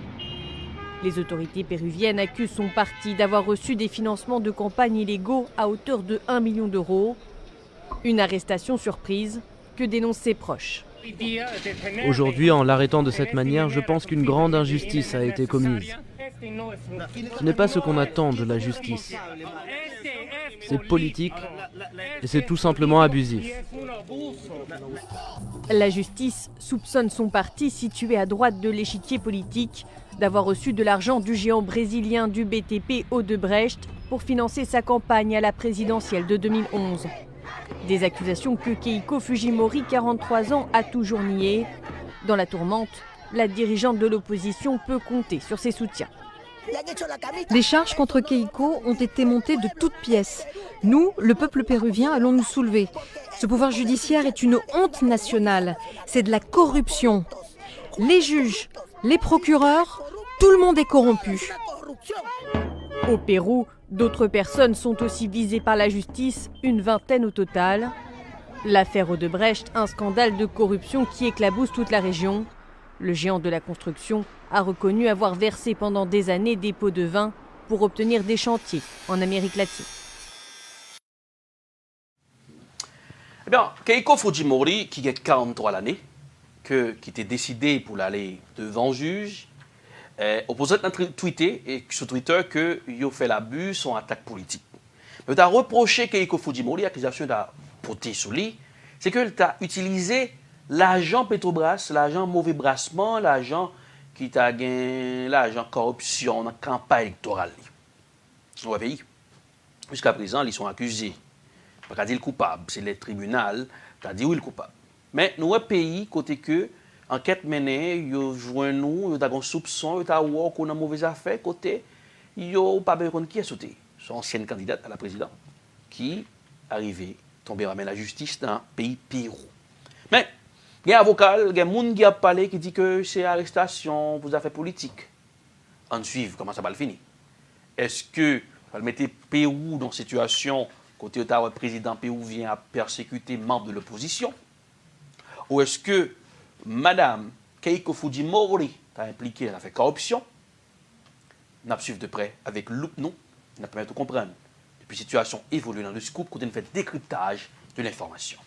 S15: Les autorités péruviennes accusent son parti d'avoir reçu des financements de campagne illégaux à hauteur de 1 million d'euros. Une arrestation surprise que dénoncent ses proches.
S14: Aujourd'hui, en l'arrêtant de cette manière, je pense qu'une grande injustice a été commise. Ce n'est pas ce qu'on attend de la justice. C'est politique et c'est tout simplement abusif.
S15: La justice soupçonne son parti, situé à droite de l'échiquier politique, d'avoir reçu de l'argent du géant brésilien du BTP Odebrecht pour financer sa campagne à la présidentielle de 2011.
S2: Des accusations que Keiko Fujimori, 43 ans, a toujours niées. Dans la tourmente, la dirigeante de l'opposition peut compter sur ses soutiens.
S16: Les charges contre Keiko ont été montées de toutes pièces. Nous, le peuple péruvien, allons nous soulever. Ce pouvoir judiciaire est une honte nationale. C'est de la corruption. Les juges, les procureurs, tout le monde est corrompu.
S2: Au Pérou, d'autres personnes sont aussi visées par la justice, une vingtaine au total. L'affaire Odebrecht, un scandale de corruption qui éclabousse toute la région. Le géant de la construction a reconnu avoir versé pendant des années des pots de vin pour obtenir des chantiers en Amérique latine.
S13: Eh bien, Keiko Fujimori, qui a 43 l'année, qui était décidé pour aller devant le juge, opposant a tweeté sur Twitter qu'il a fait l'abus son attaque politique. Il a reproché Keiko Fujimori, l'accusation d'a porté sur lui, c'est qu'il a utilisé l'argent Petrobras, l'argent mauvais brassement, l'argent qui t'a gagné, l'argent corruption dans la campagne électorale. Dans le pays. Jusqu'à présent, ils sont accusés. Pas qu'à dire le coupable, c'est le tribunal qui a dit oui le coupable. Mais nous, un pays, côté que, enquête menée, ils jouent nous, ils ont un soupçon, ils ont une mauvaise affaire, côté, ils n'ont pas besoin de qui a sauté. Son ancienne candidate à la présidence, qui arrivait, tombée à la justice dans le pays Pérou. Mais, il y a un avocat, il y a un monde qui a parlé, qui dit que c'est arrestation pour des affaires politiques. En suivre, comment ça va le finir? Est-ce que, vous mettez Pérou dans une situation, côté le président péruvien a persécuté membres de l'opposition? Ou est-ce que Madame Keiko Fujimori a impliqué dans l'affaire corruption? Nous suivons de près avec loup, nous, nous permet de comprendre. Depuis la situation évolue dans le scoop, quand on fait décryptage de l'information.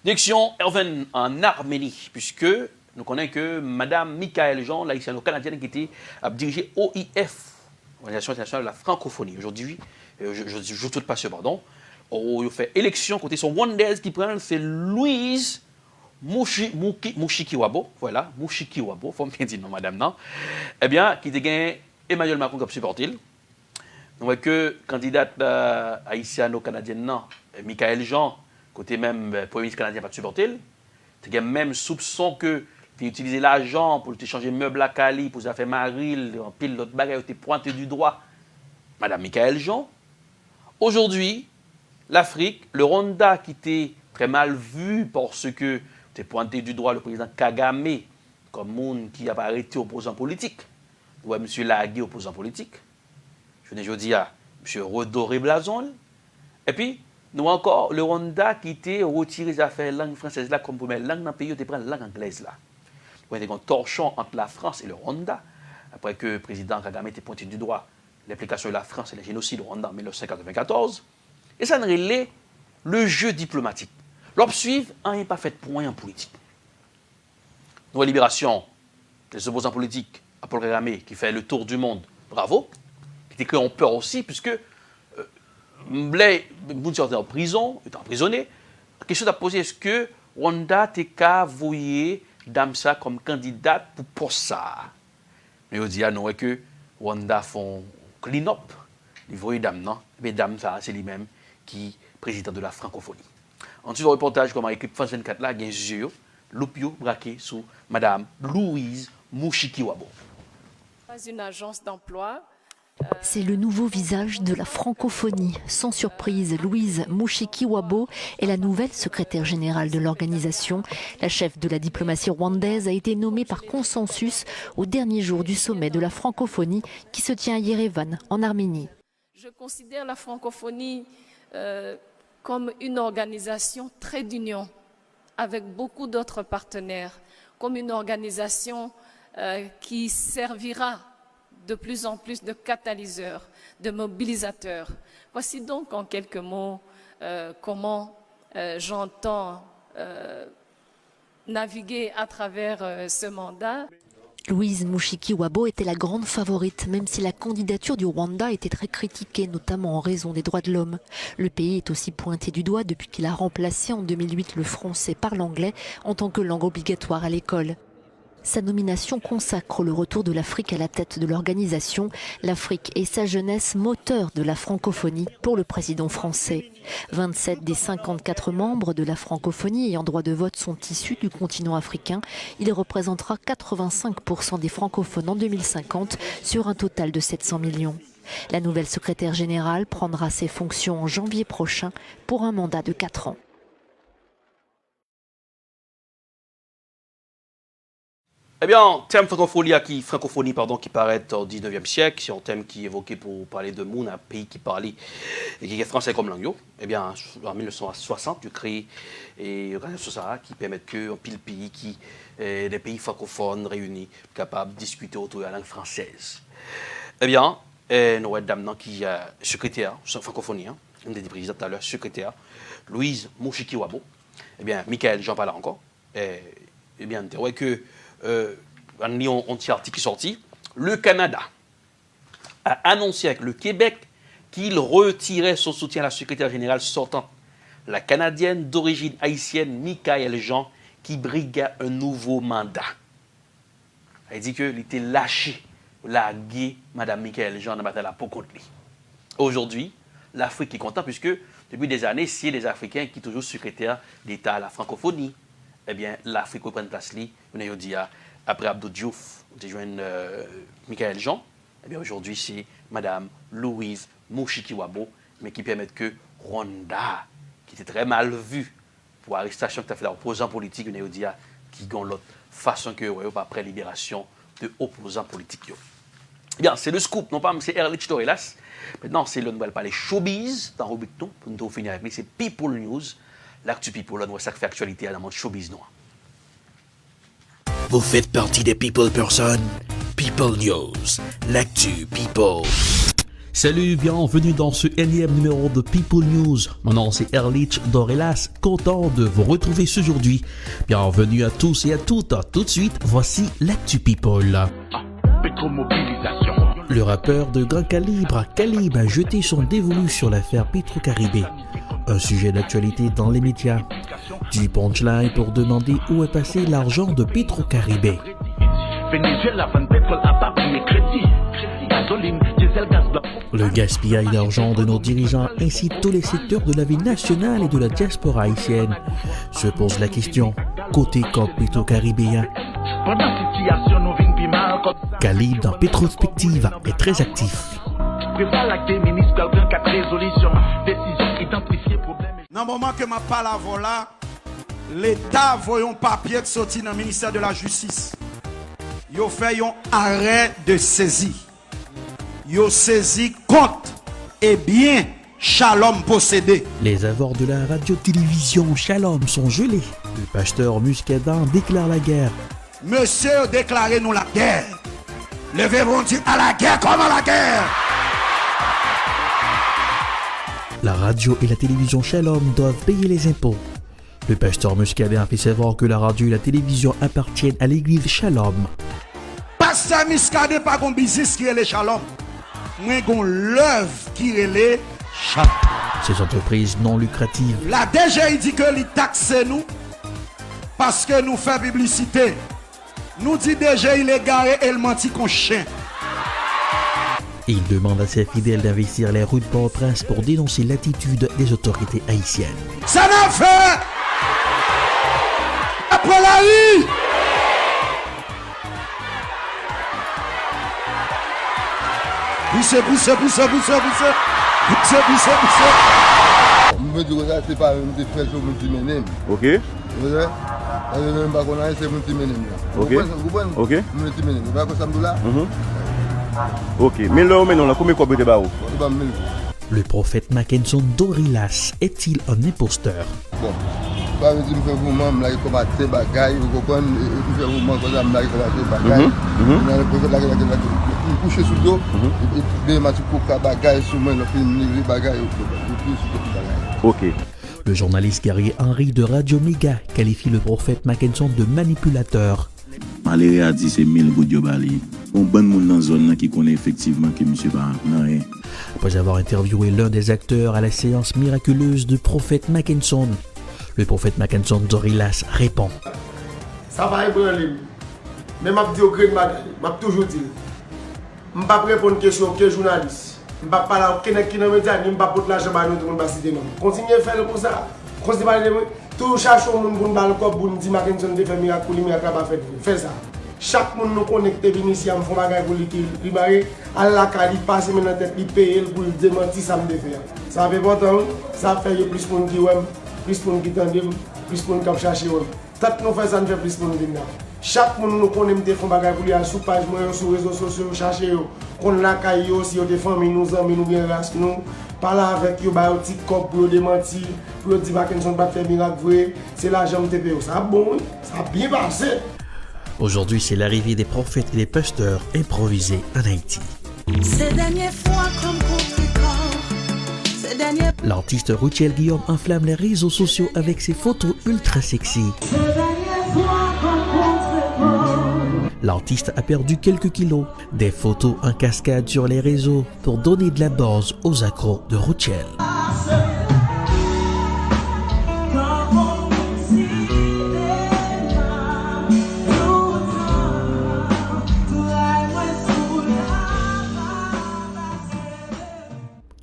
S13: Direction Erven en Arménie, puisque nous connaissons que Madame Michaël Jean, l'haïtiano-canadienne qui était à diriger OIF, Organisation internationale de la francophonie. Aujourd'hui, je tout pas pardon. Il fait élection côté son Wonders qui prend, c'est Louise Mushikiwabo, voilà, Mushikiwabo, faut bien dire non, madame, non. Eh bien, qui gagné Emmanuel Macron comme supporter. Nous voyons que candidate haïtiano-canadienne, non, Michaël Jean, côté même Premier ministre canadien, pas de supporter. Il y a même soupçon que tu utiliser l'argent pour changer meuble à Cali, pour faire Maril, en pile d'autres bagages, tu pointé du doigt. Madame Michaël Jean. Aujourd'hui, l'Afrique, le Rwanda qui était très mal vu parce que tu pointé du doigt le président Kagame comme monde qui a arrêté opposant politique. Ouais, monsieur Lagué, opposant politique. Je dis à monsieur Rodoré Blazon. Et puis, nous encore, le Rwanda qui était retiré les affaires langue française là comme première langue dans le pays, tu prends la langue anglaise là. Il y a un torchon entre la France et le Rwanda. Après que le président Kagame était pointé du doigt l'implication de la France et le génocide au Rwanda en 1994. Et ça relève le jeu diplomatique. L'obsuivre, on n'est pas fait point en politique. Nouvelle libération des opposants politiques à Paul Kagame qui fait le tour du monde, bravo, qui était créé en peur aussi, puisque les gens étaient en prison, étaient emprisonnés. La question à poser, est-ce que Rwanda était qu'à voyer Damsa comme candidate pour ça? Mais on dit ah non, que Rwanda font clean-up, ils voient Dam, non? Mais Damsa, c'est lui-même qui est président de la francophonie. Ensuite, le reportage, comme l'équipe France 24 là, bien sûr, l'opio braqué sous Madame Louise Mushikiwabo.
S22: Pas une agence d'emploi.
S23: C'est le nouveau visage de la francophonie. Sans surprise, Louise Mushikiwabo est la nouvelle secrétaire générale de l'organisation. La chef de la diplomatie rwandaise a été nommée par consensus au dernier jour du sommet de la francophonie qui se tient à Yerevan, en Arménie.
S22: Je considère la francophonie comme une organisation très d'union avec beaucoup d'autres partenaires, comme une organisation qui servira de plus en plus de catalyseurs, de mobilisateurs. Voici donc en quelques mots comment j'entends naviguer à travers ce mandat.
S23: Louise Mushikiwabo était la grande favorite, même si la candidature du Rwanda était très critiquée, notamment en raison des droits de l'homme. Le pays est aussi pointé du doigt depuis qu'il a remplacé en 2008 le français par l'anglais en tant que langue obligatoire à l'école. Sa nomination consacre le retour de l'Afrique à la tête de l'organisation. L'Afrique et sa jeunesse, moteur de la francophonie pour le président français. 27 des 54 membres de la francophonie ayant droit de vote sont issus du continent africain. Il représentera 85% des francophones en 2050 sur un total de 700 millions. La nouvelle secrétaire générale prendra ses fonctions en janvier prochain pour un mandat de 4 ans.
S13: Eh bien, thème francophonie qui paraît au 19e siècle, c'est un thème qui est évoqué pour parler de monde, un pays qui parle et qui est français comme langue. Eh bien, en 1960, tu crées une organisation qui permet que pile pays des pays francophones réunis capables de discuter autour de la langue française. Eh bien, nous avons dame qui est secrétaire, francophonie, on a dit président tout à l'heure, secrétaire, Louise Mouchiki Wabo. Eh bien, Michael, j'en parle encore. Eh bien, tu vois que un petit article qui est sorti, le Canada a annoncé avec le Québec qu'il retirait son soutien à la secrétaire générale sortante, la Canadienne d'origine haïtienne Michael Jean, qui briguait un nouveau mandat. Elle dit qu'il était lâché, largué, Mme Michael Jean, dans la bataille pour contre lui. Aujourd'hui, l'Afrique est contente puisque depuis des années, c'est les Africains qui sont toujours secrétaires d'État à la francophonie. Eh bien, l'Afrique reprend place, on a dit après Abdou Diouf, on a joint Michael Jean. Eh bien, aujourd'hui, c'est Mme Louise Mouchiki Wabo, mais qui permet que Rwanda, qui était très mal vu pour l'arrestation que tu as fait l'opposant politique, on a dit qui gagne l'autre façon que après libération de opposants politiques. Eh bien, c'est le scoop, non pas, c'est Erlich Torelas. Maintenant, c'est le nouvel palais showbiz dans Rubrique pour nous finir avec lui, c'est People News. L'actu People, là, ça fait actualité dans le monde showbiz noir.
S1: Vous faites partie des People Person. People News. L'actu People.
S5: Salut, bienvenue dans ce énième numéro de People News. Mon nom c'est Erlich Dorelas, content de vous retrouver aujourd'hui. Bienvenue à tous et à toutes. Tout de suite, voici l'actu People. Le rappeur de grand calibre, Calib, a jeté son dévolu sur l'affaire Petro-Caribé. Un sujet d'actualité dans les médias. Du punchline pour demander où est passé l'argent de Petro-Caribé. Le gaspillage d'argent de nos dirigeants ainsi tous les secteurs de la vie nationale et de la diaspora haïtienne. Se pose la question, côté COP Petro-Caribéen. Calib dans Pétrospective est très actif.
S17: Dans le moment que je parle avant là, l'État voyons papier qui sorti dans le ministère de la Justice. Ils ont fait un arrêt de saisie. Ils ont saisi compte et bien Shalom possédé.
S5: Les avoirs de la radio-télévision Shalom sont gelés. Le pasteur Muscadin déclare la guerre.
S17: Monsieur, déclarez-nous la guerre. Levez-vous dire à la guerre comme à la guerre.
S5: La radio et la télévision Shalom doivent payer les impôts. Le pasteur Muscadet a fait savoir que la radio et la télévision appartiennent à l'église Shalom.
S17: Pasteur Muscadet pas un business qui est les Shalom. Moi, j'ai l'œuvre qui est les Shalom.
S5: Ces entreprises non lucratives.
S17: La DGI dit que les taxes nous parce que nous faisons publicité. Nous dit DGI il est garé et le menti qu'on chien.
S5: Il demande à ses fidèles d'investir les rues de Port-au-Prince pour dénoncer l'attitude des autorités haïtiennes.
S17: Ça n'a fait après la rue. Poussez.
S18: Je dis que c'est pas une défense multiménème.
S19: Ok.
S18: Vous savez? C'est multiménème.
S19: Ok. Ok.
S18: Multiménème. Vous voyez ça me dit là?
S19: Ok, mais là, maintenant, combien de copies de barreau?
S5: Le prophète Mackenson Dorilas est-il un imposteur?
S18: Bon, pas me dire que vous m'avez là, comme à tes bagailles, vous comprenez, vous m'avez comme ça, comme à tes bagailles. Le prophète là, il couche sous l'eau, et puis il m'a dit pour bagaille sur moi, le film, les bagailles,
S19: ok.
S5: Le journaliste guerrier Henri de Radio Méga qualifie le prophète Mackenson de manipulateur.
S24: Maléré a dit c'est 1000 gouttes de balai. On bon monde dans la zone qui connaît effectivement que monsieur pas rien.
S5: Après avoir interviewé l'un des acteurs à la séance miraculeuse du prophète Mackenson, le prophète Mackenson Dorilas répond.
S18: Ça va Ibrahim.
S3: Mais m'a dit au gré de bagay, m'a toujours dit. M'pa répondre question aucun journaliste. M'pa parler aucun qui dans média, ni m'pa porter l'argent ba nous tout monde pas citer non. Continuez faire comme ça. Continuez parler tout cherche au monde pour nous parler comme pour nous dire Mackinson de faire miracle pas fait. Fais ça. Chaque monde nous connecté venir ici à me faire bagay pour lui barrer à la cali passer maintenant tête lui payer pour démentir ça me faire. Ça fait pourtant ça fait plus monde qui ouais, plus monde qui tande, plus monde qui chercher. Tant nous fait ça nous fait plus monde venir. Chaque monde nous connaît me font bagay pour lui sur page moi sur réseaux sociaux chercher yo. Qu'on la caille aussi des familles nous amis nous bien race nous parler avec yo ba petit cop pour démentir pour dire Mackinson pas faire miracle vrai, c'est l'argent me payer. Ça bon, ça bien passé.
S5: Aujourd'hui, c'est l'arrivée des prophètes et des pasteurs improvisés en Haïti. L'artiste Routiel Guillaume enflamme les réseaux sociaux avec ses photos ultra sexy. L'artiste a perdu quelques kilos, des photos en cascade sur les réseaux pour donner de la base aux accros de Routiel.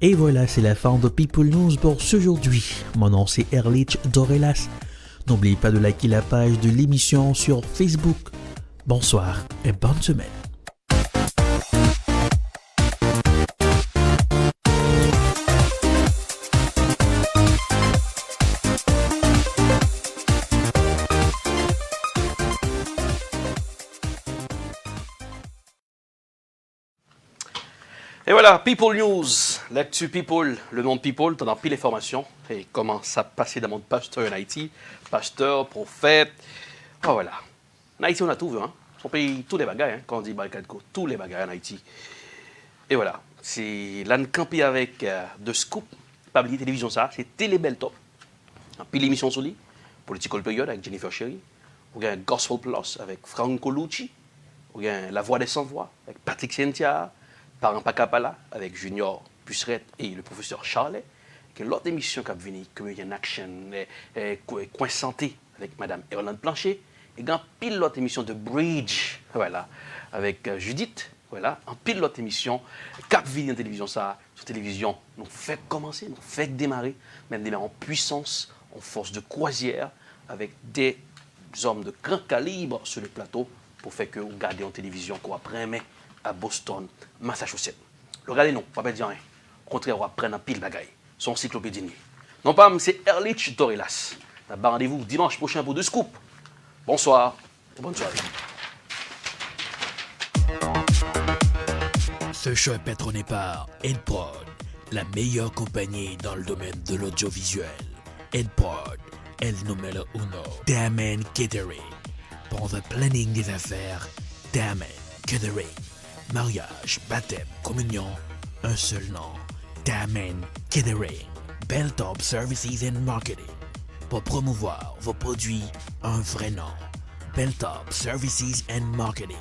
S5: Et voilà, c'est la fin de People News pour aujourd'hui. Mon nom c'est Erlich Dorelas. N'oubliez pas de liker la page de l'émission sur Facebook. Bonsoir et bonne semaine.
S13: Et voilà, People News, l'actu People, le nom de People, t'en as pile les formations. Et comment ça passait dans le monde pasteur en Haïti, pasteur, prophète. Oh voilà. En Haïti, on a tout vu, hein. On paye tous les bagages, hein, quand on dit Balkadko, tous les bagages en Haïti. Et voilà, c'est l'an campé avec de scoop, pas oublier télévision ça, c'est Télé Bel Top. Puis l'émission sur lui, Political Period avec Jennifer Cherry, ou bien Gospel Plus avec Franco Lucci, ou bien La Voix des Sans-Voix avec Patrick Sentia, Parent Pacapala avec Junior Pucerette et le professeur Charlet, que l'autre émission qui a venu, Comedian Action, Coin Santé avec Madame Erlande Plancher, et un pile l'autre émission de Bridge, voilà, avec Judith, voilà, un pile l'autre émission, Cap Vini en télévision, ça, sur télévision, nous fait commencer, nous fait démarrer, même démarrer en puissance, en force de croisière, avec des hommes de grand calibre sur le plateau, pour faire que vous regardez en télévision qu'on après mai à Boston, Massachusetts. Le regardez non, pas dire rien. Au contraire, on va prendre un pile bagaille. Son encyclopédie. Non pas, c'est Erlich Dorelas. Rendez-vous dimanche prochain pour 2 scoops. Bonsoir et bonne soirée.
S1: Ce show est patronné par Edprod, la meilleure compagnie dans le domaine de l'audiovisuel. Edprod est le numéro 1. Damen Catering. Pour le planning des affaires, Damen Catering. Mariage, baptême, communion, un seul nom. Damen Catering. Belltop Services and Marketing. Pour promouvoir vos produits, un vrai nom. Belltop Services and Marketing.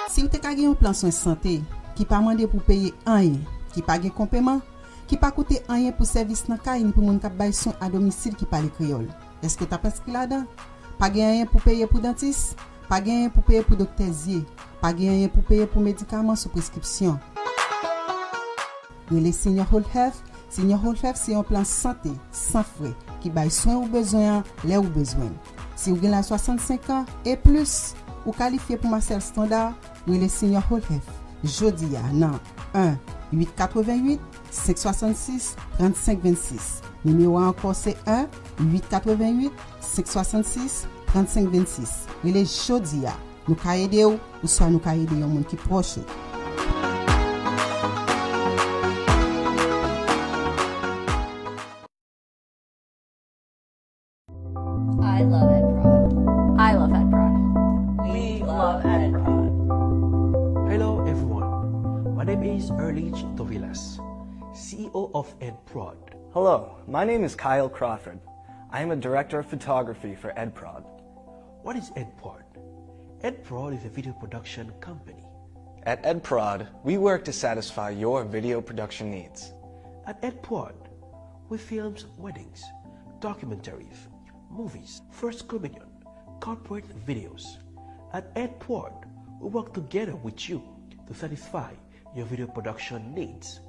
S4: Si vous avez un plan de santé qui pas demandé pour payer rien, qui pas de complément, qui pas coûter rien pour service dans caille ni pour moun k'ap bay soin à domicile qui parle créole. Est-ce que tu as pensé là-dedans? Pas rien pour payer pour dentiste, pas rien pour payer pour docteur Zier, pas rien pour payer pour médicaments sous prescription. Les Senior Whole Health, Senior Whole Health c'est un plan santé sans frais qui baille soin ou besoin là où besoin. Si vous avez 65 ans et plus, ou qualifié pour Marcel Standard, les Senior Whole Health. Jodi a nan 1-888-566-3526. Numéro encore c'est 1-888-566-3526. Les jodi a, nous ka aider ou soit nous ka aider yon moun ki proche.
S7: I love EdProd. I love EdProd. We love EdProd.
S1: Hello everyone, my name is Erlich Dorelas, CEO of EdProd.
S10: Hello, my name is Kyle Crawford. I am a director of photography for EdProd.
S1: What is EdProd? EdProd is a video production company.
S10: At EdProd, we work to satisfy your video production needs.
S1: At EdProd, we film weddings, documentaries, movies, First Communion, corporate videos. At Edport, we work together with you to satisfy your video production needs.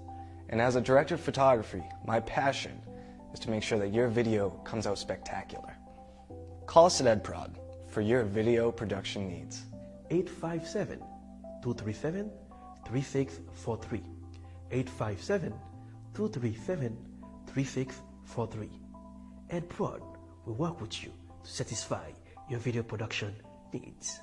S10: And as a director of photography, my passion is to make sure that your video comes out spectacular. Call us at EdProd for your video production needs.
S1: 857-237-3643. 857-237-3643. Edprod will work with you to satisfy your video production needs.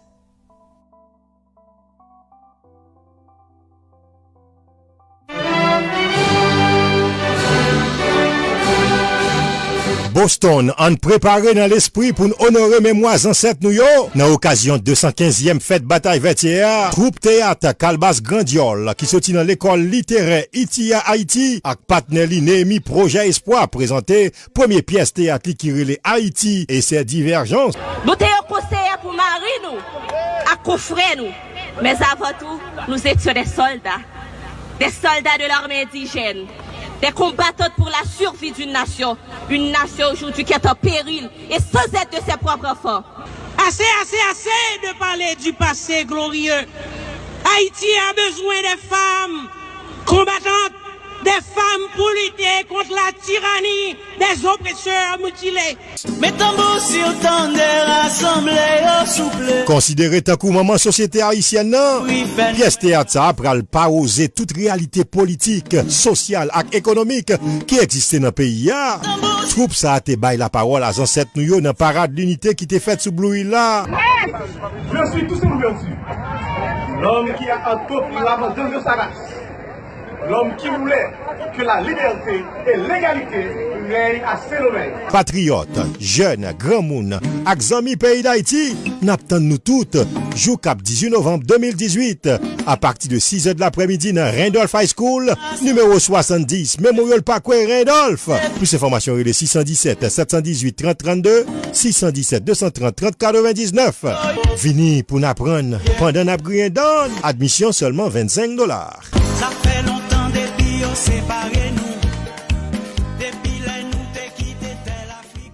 S6: Boston, on préparé dans l'esprit pour honorer mémoires ancêtres nous yo. Dans occasion 215e fête bataille vertière, troupe théâtre Calbas Grandiol qui sorti dans l'école littéraire Itia Haïti avec partenaire Némi Projet Espoir présenté première pièce théâtre qui relève Haïti et ses divergences.
S8: Nous t'ayons conseillé pour marier nous, à coffrer nous. Mais avant tout, nous étions des soldats de l'armée indigène. Des combattants pour la survie d'une nation aujourd'hui qui est en péril et sans aide de ses propres enfants.
S9: Assez de parler du passé glorieux. Haïti a besoin des femmes combattantes, des femmes pour lutter contre la tyrannie des oppresseurs mutilés. Mettons-vous sur ton rassemblés au souple.
S6: Considéré tant que maman société haïtienne, non? Pièce théâtre ça pral pas oser toute réalité politique, sociale et économique qui existait dans le pays. Troupe ça a te bail la parole à ancêtres nous yo dans parade l'unité qui t'est faite sous Blue là.
S3: Je suis tout submergé. L'homme qui a un peuple l'abandon de sa race. L'homme qui voulait que la liberté et l'égalité règnent à Saint-Domingue.
S6: Patriotes, jeunes, grands moun, ak zami pays d'Haïti, n'attendons nous toutes, jour cap 18 novembre 2018, à partir de 6h de l'après-midi dans Randolph High School, numéro 70, Memorial Parkway Randolph. Plus d'informations, il est 617 718 30 32, 617 230 30 99. Vini pour n'apprendre pendant n'apprendre donne, admission seulement $25.
S9: Ça fait longtemps depuis on séparé nous. Depuis là nous t'es quitté tel Afrique.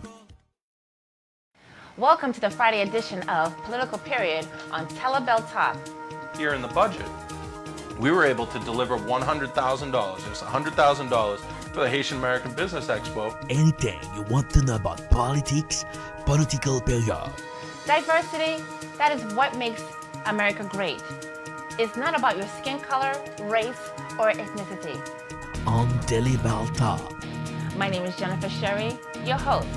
S11: Welcome to the Friday edition of Political Period on Telebel Talk.
S12: Here in the budget, we were able to deliver $100,000, just $100,000 for the Haitian American Business Expo.
S1: Anything you want to know about politics, Political Period.
S11: Diversity, that is what makes America great. It's not about your skin color, race, or ethnicity.
S1: On Telebel Talk.
S11: My name is Jennifer Sherry, your host.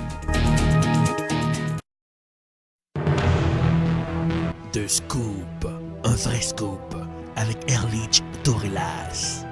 S1: De scoop, un vrai scoop avec Erlich Dorelas.